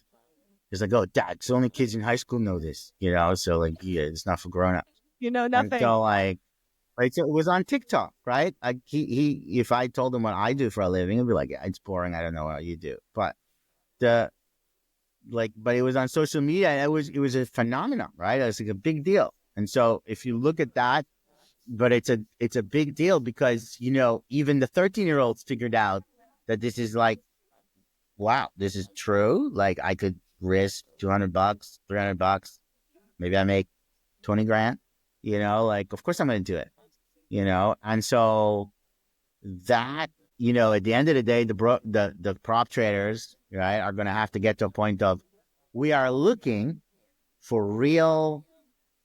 it's like, oh, Dad, so only kids in high school know this, so like, yeah, it's not for grown-ups. You know And nothing. so like, right, so it was on TikTok, right? Like he if I told him what I do for a living, he'd be like, yeah, it's boring. I don't know what you do. But but it was on social media and it was a phenomenon, right? It was like a big deal. And so if you look at that, but it's a big deal because, even the 13-year-olds figured out that this is like, wow, this is true. Like I could risk $200, $300, maybe I make 20 grand, like, of course I'm going to do it, and so that, at the end of the day, the prop traders, right, are going to have to get to a point of, we are looking for real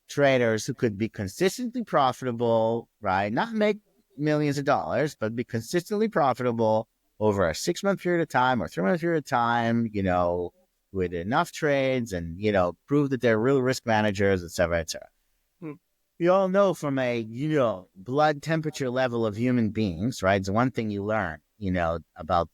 traders who could be consistently profitable, right? Not make millions of dollars, but be consistently profitable over a 6-month period of time or 3-month period of time, with enough trades and, prove that they're real risk managers, et cetera, et cetera. We all know from a, blood temperature level of human beings, right? It's one thing you learn, about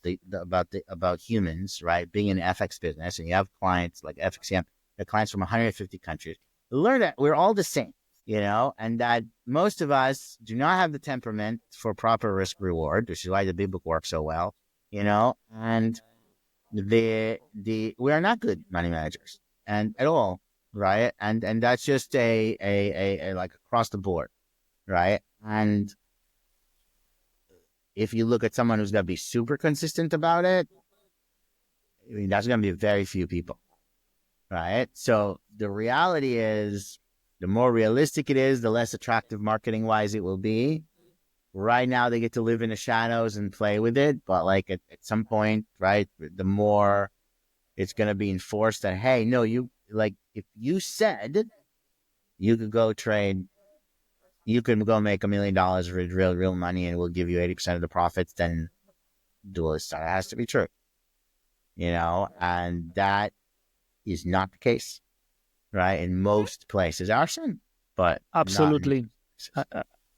humans, right? Being in the FX business, and you have clients like FXCM, they're clients from 150 countries. You learn that we're all the same, and that most of us do not have the temperament for proper risk reward, which is why the big book works so well, and we are not good money managers and at all. Right. And that's just a like across the board. Right. And if you look at someone who's going to be super consistent about it, I mean, that's going to be very few people. Right. So the reality is, the more realistic it is, the less attractive marketing wise it will be. right now they get to live in the shadows and play with it, but like at some point, right, the more it's going to be enforced that, hey, no, you like, if you said you could go trade, you can go make $1 million with real money and we'll give you 80% of the profits, then duelist, that has to be true, and that is not the case, right? In most places are some, but not in Absolutely.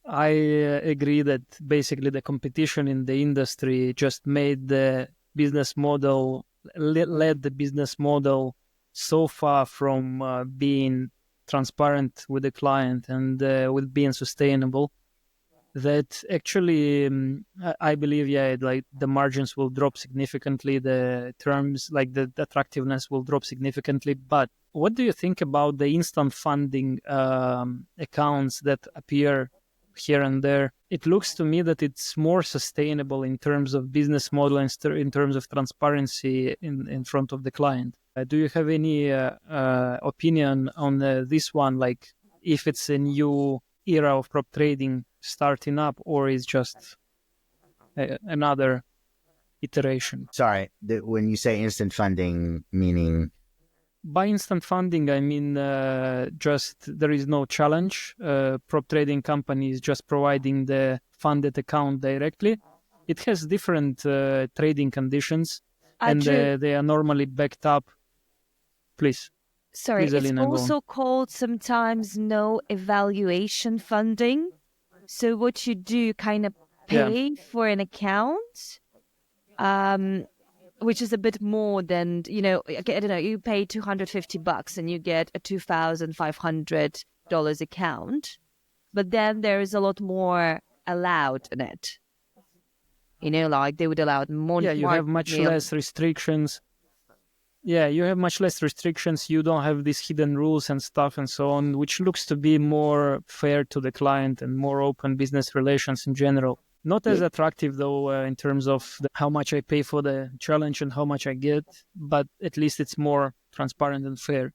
I agree that basically the competition in the industry just made the business model, led the business model so far from being transparent with the client and with being sustainable that actually I believe, like the margins will drop significantly, the terms, like the attractiveness will drop significantly. But what do you think about the instant funding accounts that appear here and there? It looks to me that it's more sustainable in terms of business model and in terms of transparency in front of the client. Do you have any opinion on this one, like if it's a new era of prop trading starting up, or is just another iteration? Sorry, when you say instant funding, meaning? By instant funding, I mean just there is no challenge. Prop trading company is just providing the funded account directly. It has different trading conditions, and they are normally backed up. Please, It's Alina, go on. also called sometimes no evaluation funding. So what you do, kind of pay for an account, which is a bit more than, I don't know, you pay $250 and you get a $2,500 account, but then there is a lot more allowed in it. Like they would allow more. Yeah, you have much less restrictions. Yeah, you have much less restrictions. You don't have these hidden rules and stuff and so on, which looks to be more fair to the client and more open business relations in general. Not as attractive, though, in terms of how much I pay for the challenge and how much I get, but at least it's more transparent and fair.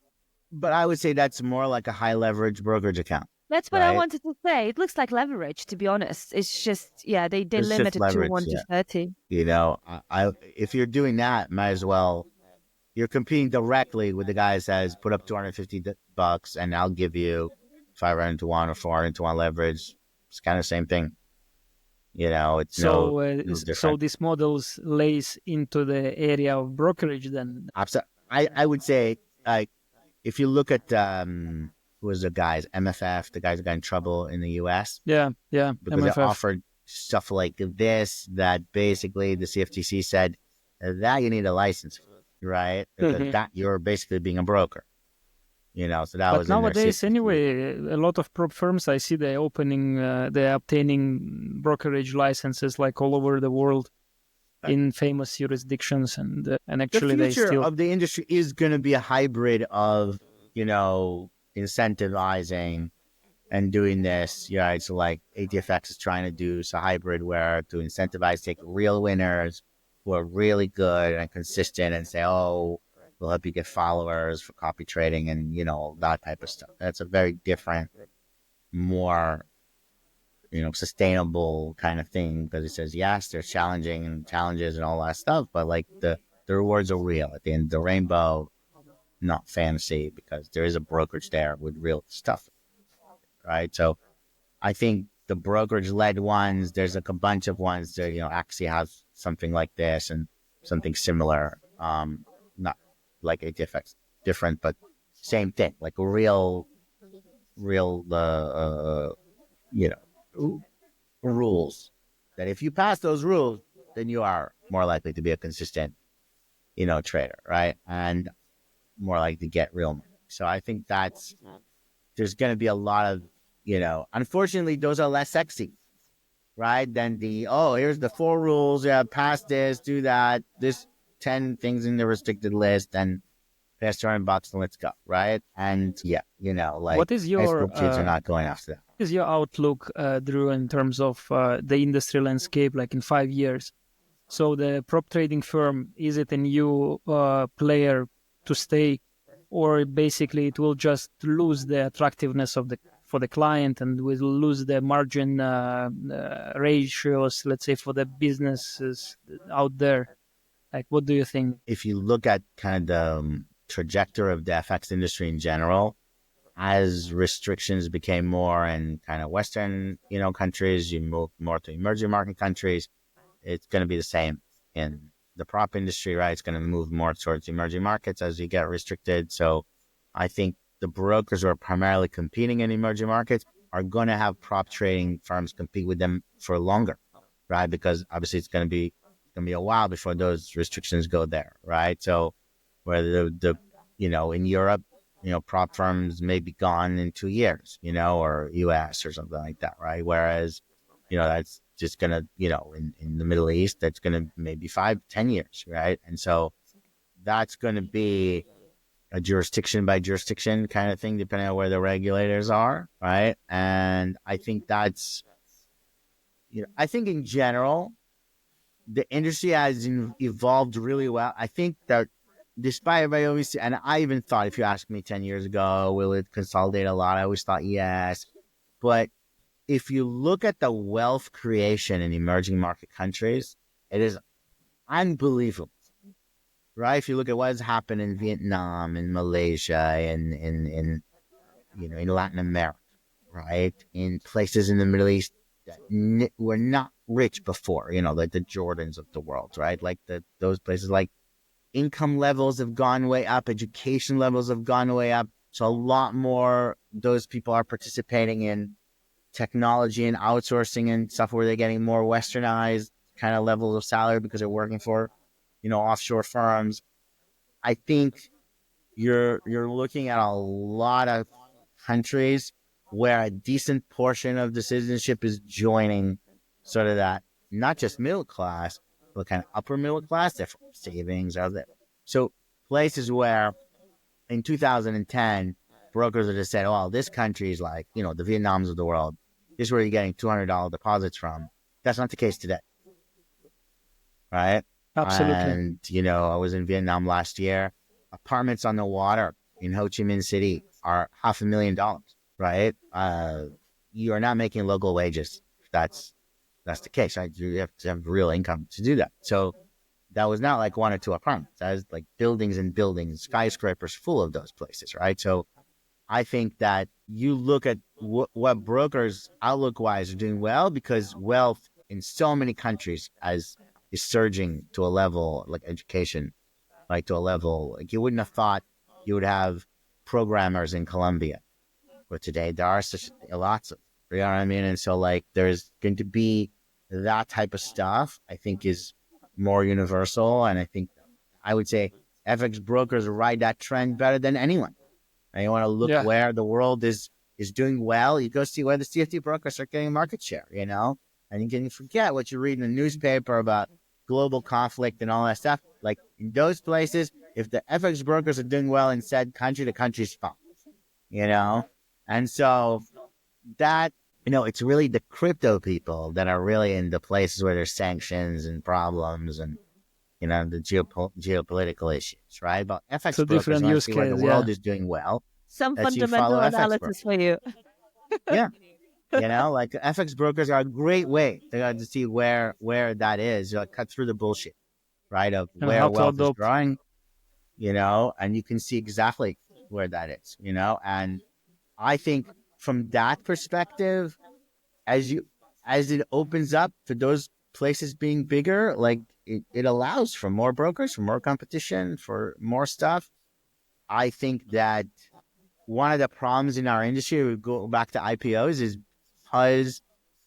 But I would say that's more like a high leverage brokerage account. That's what I wanted to say. It looks like leverage, to be honest. It's just, they limit it to 1 to 30. If you're doing that, might as well. You're competing directly with the guy that says, put up $250 and I'll give you 500 to 1 or 400 to 1 leverage. It's kind of the same thing. It's no different. So this model lays into the area of brokerage then? I would say, like, if you look at who was the guys, MFF, the guys that got in trouble in the US. Yeah, because MFF. they offered stuff like this that basically the CFTC said that you need a license for. Right, because that you're basically being a broker, so that but was. But nowadays, anyway, a lot of prop firms I see they're obtaining brokerage licenses like all over the world in famous jurisdictions, and actually the future of the industry is going to be a hybrid of incentivizing and doing this. So like ATFX is trying to do a hybrid where to incentivize, take real winners who are really good and consistent and say, oh, we'll help you get followers for copy trading and, that type of stuff. That's a very different, more, sustainable kind of thing, because it says, yes, there's challenges and all that stuff, but like the rewards are real at the end of the rainbow, not fantasy, because there is a brokerage there with real stuff, right? So I think the brokerage-led ones, there's like a bunch of ones that, actually have something like this and something similar. Not like ATFX, different, but same thing, like real, rules. That if you pass those rules, then you are more likely to be a consistent, trader, right? And more likely to get real money. So I think there's going to be a lot of, unfortunately, those are less sexy, right? Than here's the 4 rules. Yeah, pass this, do that. This 10 things in the restricted list, and pass $200 and let's go, right? And what is your kids are not going after that. What is your outlook, Drew, in terms of the industry landscape, like in 5 years? So the prop trading firm, is it a new player to stay, or basically it will just lose the attractiveness for the client, and we lose the margin ratios, let's say, for the businesses out there. Like, what do you think? If you look at kind of the trajectory of the FX industry in general, as restrictions became more in kind of Western, countries, you move more to emerging market countries, it's going to be the same in the prop industry, right? It's going to move more towards emerging markets as you get restricted. So I think the brokers who are primarily competing in emerging markets are going to have prop trading firms compete with them for longer, right? Because obviously it's going to be a while before those restrictions go there, right? So where in Europe, prop firms may be gone in 2 years, or US or something like that, right? Whereas, that's just going to, in the Middle East, that's going to maybe 5-10 years, right? And so that's going to be a jurisdiction by jurisdiction kind of thing, depending on where the regulators are, right? And I think I think in general, the industry has evolved really well. I think that despite everybody always, and I even thought, if you asked me 10 years ago, will it consolidate a lot? I always thought yes. But if you look at the wealth creation in emerging market countries, it is unbelievable, right? If you look at what has happened in Vietnam, in Malaysia, and in Latin America, right? In places in the Middle East that were not rich before, like the Jordans of the world, right? Like those places, like income levels have gone way up, education levels have gone way up. So a lot more those people are participating in technology and outsourcing and stuff where they're getting more westernized kind of levels of salary because they're working for, offshore firms. I think you're looking at a lot of countries where a decent portion of the citizenship is joining sort of that, not just middle class, but kind of upper middle class, their savings are there. So places where in 2010, brokers would have said, oh, this country is like, the Vietnams of the world. This is where you're getting $200 deposits from. That's not the case today, right? Absolutely. And, I was in Vietnam last year. Apartments on the water in Ho Chi Minh City are $500,000, right? You are not making local wages. That's the case, right? You have to have real income to do that. So that was not like one or two apartments. That was like buildings and buildings, skyscrapers full of those places, right? So I think that you look at what brokers outlook-wise are doing well, because wealth in so many countries is surging to a level like education, like to a level like you wouldn't have thought you would have programmers in Colombia. But today there are such lots of, you know what I mean? And so like there's going to be that type of stuff, I think, is more universal. And I think I would say FX brokers ride that trend better than anyone. And you want to look Yeah. where the world is doing well, you go see where the CFD brokers are getting market share, and you can forget what you read in the newspaper about global conflict and all that stuff. Like in those places, if the FX brokers are doing well in said country, the country's fine, and so that, it's really the crypto people that are really in the places where there's sanctions and problems and, the geopolitical issues, right? But It's FX a brokers different want to use see where the case. world Yeah. is doing well. Some That you fundamental follow FX brokers. analysis for you. Yeah. Like FX brokers are a great way to see where that is, cut through the bullshit, right? Of And where how to wealth is adopt. growing, and you can see exactly where that is, and I think from that perspective, as it opens up for those places being bigger, like it allows for more brokers, for more competition, for more stuff. I think that one of the problems in our industry, we go back to IPOs, is because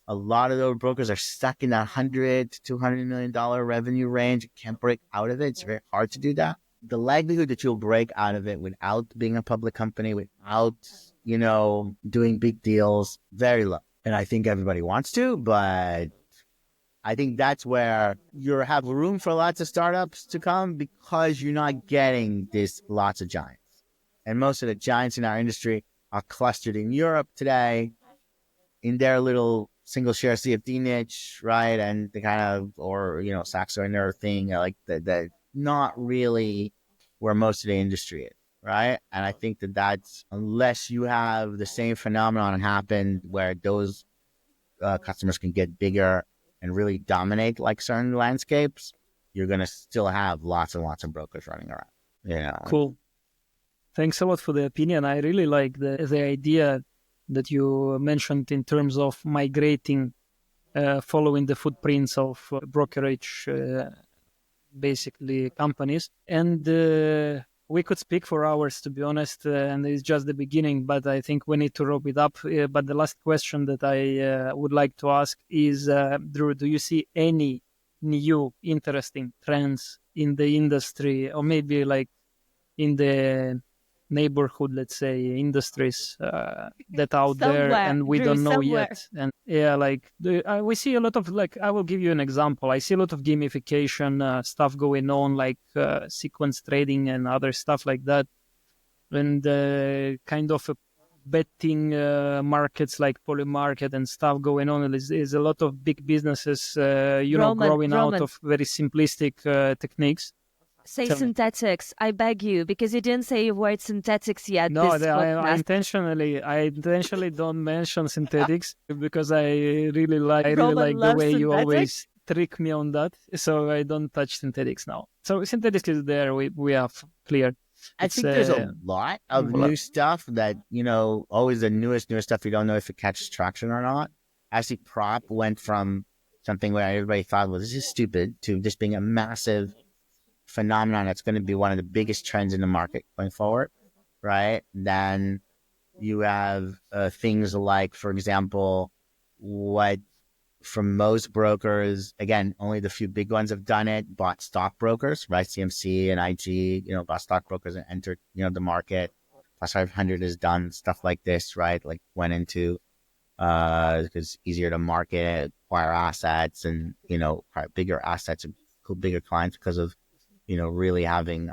a lot of those brokers are stuck in that $100 to $200 million revenue range, can't break out of it. It's very hard to do that. The likelihood that you'll break out of it without being a public company, without, doing big deals, very low. And I think everybody wants to, but I think that's where you have room for lots of startups to come, because you're not getting this lots of giants. And most of the giants in our industry are clustered in Europe today, in their little single share CFD niche, right? And they kind of, or, Saxo and their thing, like that, not really where most of the industry is, right? And I think that that's, unless you have the same phenomenon happen where those customers can get bigger and really dominate like certain landscapes, you're going to still have lots and lots of brokers running around. Cool. Thanks a lot for the opinion. I really like the idea that you mentioned in terms of migrating, following the footprints of brokerage, basically companies. And we could speak for hours, to be honest, and it's just the beginning, but I think we need to wrap it up. But the last question that I would like to ask is, Drew, do you see any new interesting trends in the industry, or maybe like in the neighborhood, let's say, industries that out there and we don't know yet? And yeah, like we see a lot of, like, I will give you an example. I see a lot of gamification stuff going on, like sequence trading and other stuff like that, and kind of betting markets like Polymarket and stuff going on. Is a lot of big businesses growing out of very simplistic techniques. Say synthetics, I beg you, because you didn't say the word synthetics yet. No, I intentionally don't mention synthetics because I really like the way you always trick me on that. So I don't touch synthetics now. So synthetics is there. We have clear. I think there's a lot of new stuff that, always the newest stuff. You don't know if it catches traction or not. Actually, prop went from something where everybody thought, well, this is stupid, to just being a massive phenomenon that's going to be one of the biggest trends in the market going forward, right? Then you have things like, for example, what from most brokers, again, only the few big ones have done it, bought stockbrokers, right? CMC and IG, bought stockbrokers and entered, the market. Plus 500 has done stuff like this, right? Like went into, because it's easier to market, acquire assets and, acquire bigger assets and bigger clients because of, really having,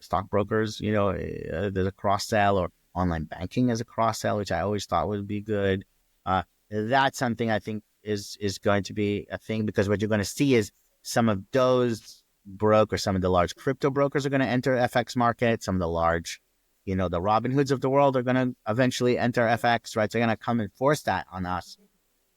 stockbrokers, there's a cross sell, or online banking as a cross sell, which I always thought would be good. That's something I think is going to be a thing, because what you're going to see is some of those brokers, some of the large crypto brokers are going to enter FX market. Some of the large, the Robinhoods of the world are going to eventually enter FX, right? So they're going to come and force that on us,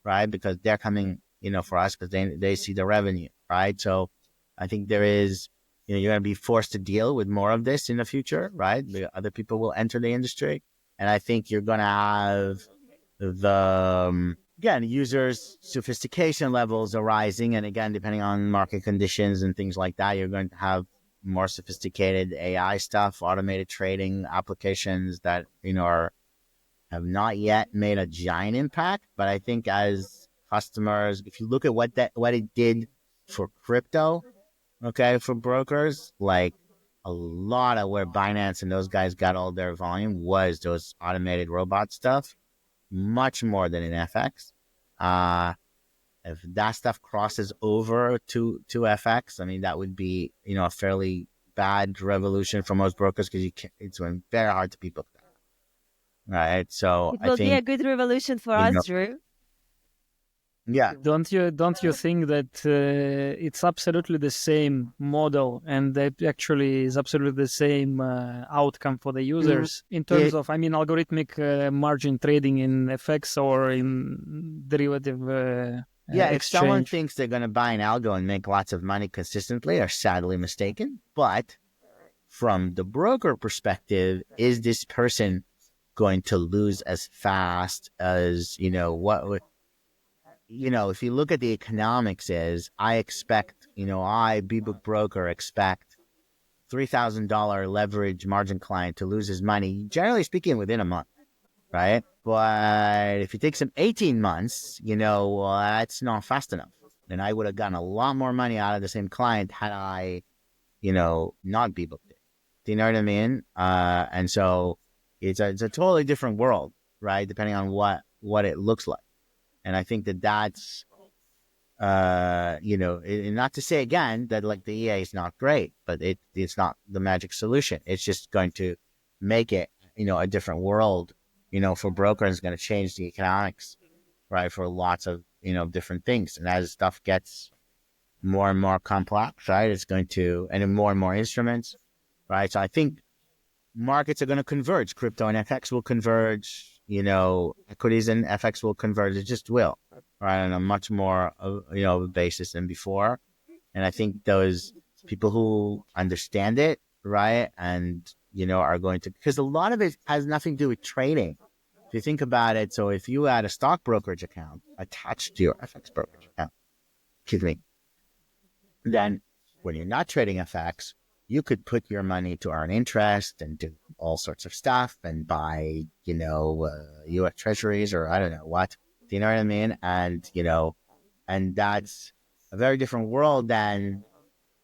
right? Because they're coming, for us because they see the revenue, right? So I think there is, you're going to be forced to deal with more of this in the future, right? The other people will enter the industry. And I think you're going to have again, users' sophistication levels are rising. And again, depending on market conditions and things like that, you're going to have more sophisticated AI stuff, automated trading applications that, have not yet made a giant impact. But I think as customers, if you look at what it did for crypto, okay, for brokers, like a lot of where Binance and those guys got all their volume was those automated robot stuff, much more than in FX. If that stuff crosses over to FX, I mean, that would be, a fairly bad revolution for most brokers, because it's very hard to people. Right. So it will be a good revolution for us, Drew. Yeah. Don't you think that it's absolutely the same model, and that actually is absolutely the same outcome for the users in terms of, algorithmic margin trading in FX or in derivative if exchange? Someone thinks they're going to buy an algo and make lots of money consistently, are sadly mistaken. But from the broker perspective, is this person going to lose as fast as, if you look at the economics, I expect, B-Book broker expect $3,000 leverage margin client to lose his money, generally speaking, within a month, right? But if it takes him 18 months, that's not fast enough. And I would have gotten a lot more money out of the same client had I, not B-Booked it. Do you know what I mean? And so it's a totally different world, right? Depending on what it looks like. And I think that's, and not to say again that like the EA is not great, but it's not the magic solution. It's just going to make it, a different world, for brokers. It's going to change the economics, right? For lots of, different things. And as stuff gets more and more complex, right, it's going to, and more instruments, right? So I think markets are going to converge. Crypto and FX will converge. Equities and FX will converge. It just will, right, on a much more basis than before. And I think those people who understand it, right, and are going to, because a lot of it has nothing to do with trading. If you think about it, so if you had a stock brokerage account attached to your FX brokerage account, excuse me, then when you're not trading FX, you could put your money to earn interest and do all sorts of stuff and buy, U.S. treasuries or I don't know what. Do you know what I mean? And that's a very different world than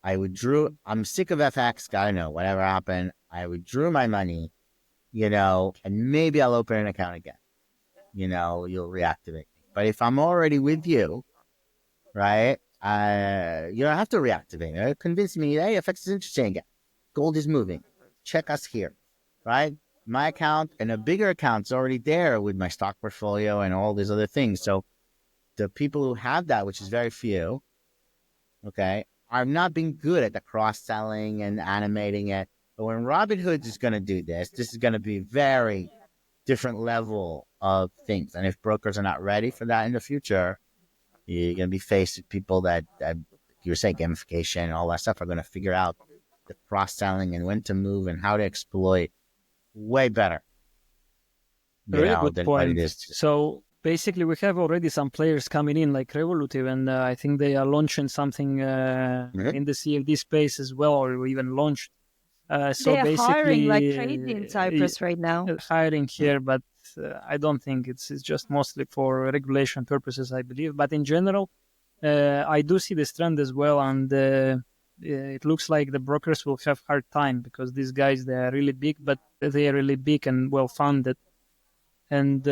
I'm sick of FX. I don't know, whatever happened. I withdrew my money, and maybe I'll open an account again. You'll reactivate me. But if I'm already with you, right? You don't have to reactivate me. Convince me, hey, FX is interesting again. Gold is moving. Check us here, right? My account and a bigger account's already there with my stock portfolio and all these other things. So the people who have that, which is very few, okay, are not being good at the cross-selling and animating it. But when Robinhood is going to do this is going to be very different level of things. And if brokers are not ready for that in the future, you're going to be faced with people that you were saying, gamification and all that stuff, are going to figure out the cross-selling and when to move and how to exploit way better, Really good than what it point. is today. So basically, we have already some players coming in like Revolutive, and I think they are launching something in the CFD space as well, or even launched. So They're basically, hiring like crazy in Cyprus right now. hiring here, but I don't think it's just mostly for regulation purposes, I believe. But in general, I do see this trend as well, and it looks like the brokers will have hard time because these guys, they are really big, but they are really big and well funded. And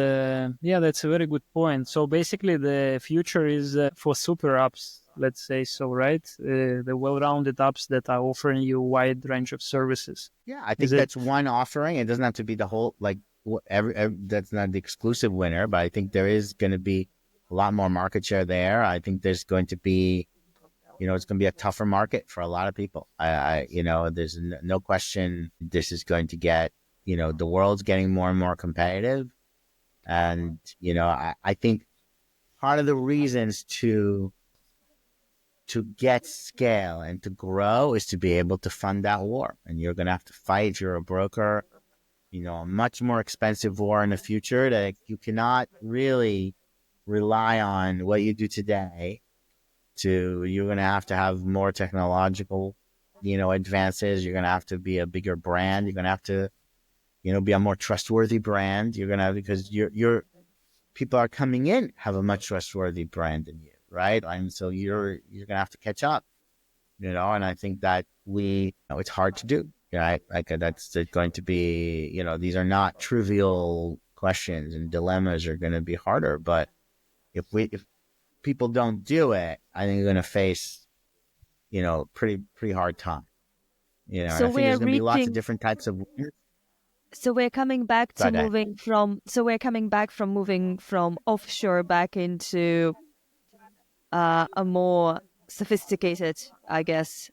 yeah, that's a very good point. So basically, the future is for super apps, let's say so, right? The well-rounded apps that are offering you a wide range of services. Yeah, I think that's one offering. It doesn't have to be the whole, like, that's not the exclusive winner, but I think there is going to be a lot more market share there. I think there's going to be, it's going to be a tougher market for a lot of people. There's no question this is going to get, the world's getting more and more competitive. And, I think part of the reasons to get scale and to grow is to be able to fund that war. And you're going to have to fight, if you're a broker, a much more expensive war in the future that you cannot really rely on what you do today. You're going to have more technological, advances. You're going to have to be a bigger brand. You're going to have to, be a more trustworthy brand. You're going to, because you're people are coming in, have a much trustworthy brand than you, right? And so you're going to have to catch up, and I think that it's hard to do, right? Like that's going to be, these are not trivial questions, and dilemmas are going to be harder. But if people don't do it, I think you're going to face, pretty hard time, So and I think we're there's going to be lots of reaching. different types of. So we're coming back to But moving from. So we're coming back from moving from offshore back into a more sophisticated, I guess,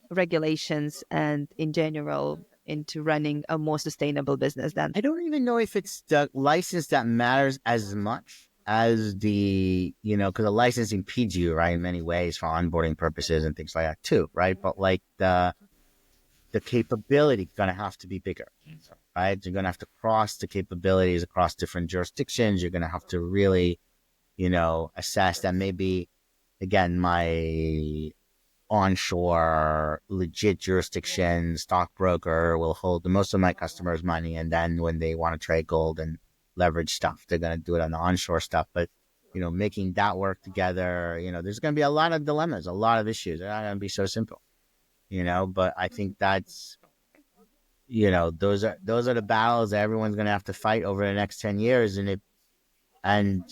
regulations, and in general into running a more sustainable business. Then I don't even know if it's the license that matters as much as the, because the license impedes you, right, in many ways for onboarding purposes and things like that too, right? But like the capability is going to have to be bigger, right? You're going to have to cross the capabilities across different jurisdictions. You're going to have to really, assess that maybe, again, my onshore legit jurisdiction stockbroker will hold the most of my customers' money, and then when they want to trade gold and leverage stuff, they're going to do it on the onshore stuff. But making that work together, there's going to be a lot of dilemmas, a lot of issues. They're not going to be so simple, but I think that's, those are the battles that everyone's going to have to fight over the next 10 years. And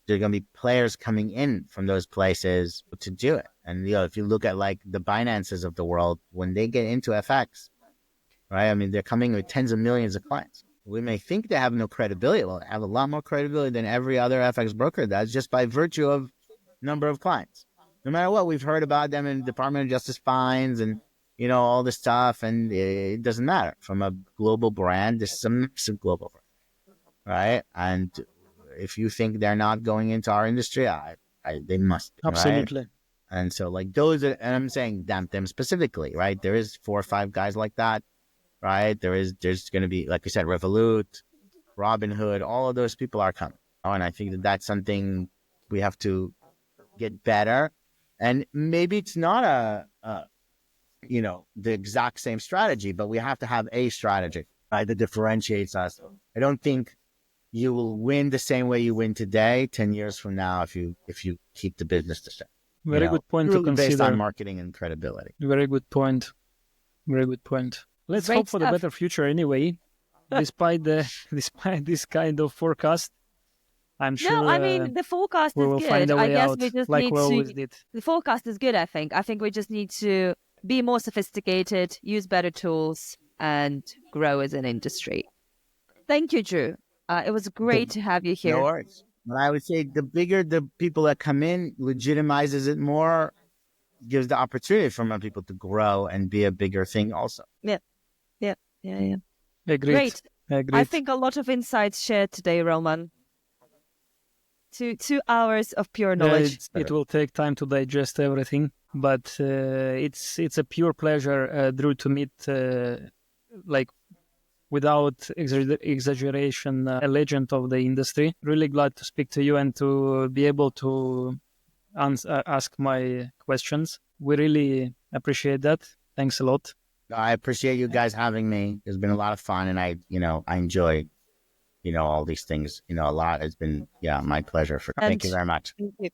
there are going to be players coming in from those places to do it. And, if you look at like the Binances of the world, when they get into FX, right? I mean, they're coming with tens of millions of clients. We may think they have no credibility. Well, they have a lot more credibility than every other FX broker does, just by virtue of number of clients. No matter what, we've heard about them in Department of Justice fines and, all this stuff, and it doesn't matter. From a global brand, this is a massive global brand, right? And if you think they're not going into our industry, they must be, right? Absolutely. And so like those are, and I'm saying them specifically, right? There is 4 or 5 guys like that, right? There's going to be, like I said, Revolut, Robinhood, all of those people are coming. And I think that that's something we have to get better. And maybe it's not the exact same strategy, but we have to have a strategy, right, that differentiates us. I don't think you will win the same way you win today 10 years from now if you keep the business the same. Very good point to consider. Based on marketing and credibility. Very good point. Very good point. Let's Great hope for the stuff. better future anyway. Despite this kind of forecast, I'm sure. No, I mean the forecast we is will good. find a way I guess out, we just like need we to. always did. The forecast is good. I think we just need to be more sophisticated, use better tools, and grow as an industry. Thank you, Drew. It was great to have you here. No worries. But I would say the bigger the people that come in legitimizes it more, gives the opportunity for more people to grow and be a bigger thing also. Yeah. Agreed. Great. Agreed. I think a lot of insights shared today, Roman. 2 hours of pure knowledge. It will take time to digest everything, but it's a pure pleasure, Drew, to meet like without exaggeration, a legend of the industry. Really glad to speak to you and to be able to ask my questions. We really appreciate that. Thanks a lot. I appreciate you guys having me. It's been a lot of fun, and I enjoy, all these things, a lot. It's been, my pleasure. Thank you very much. Thank you.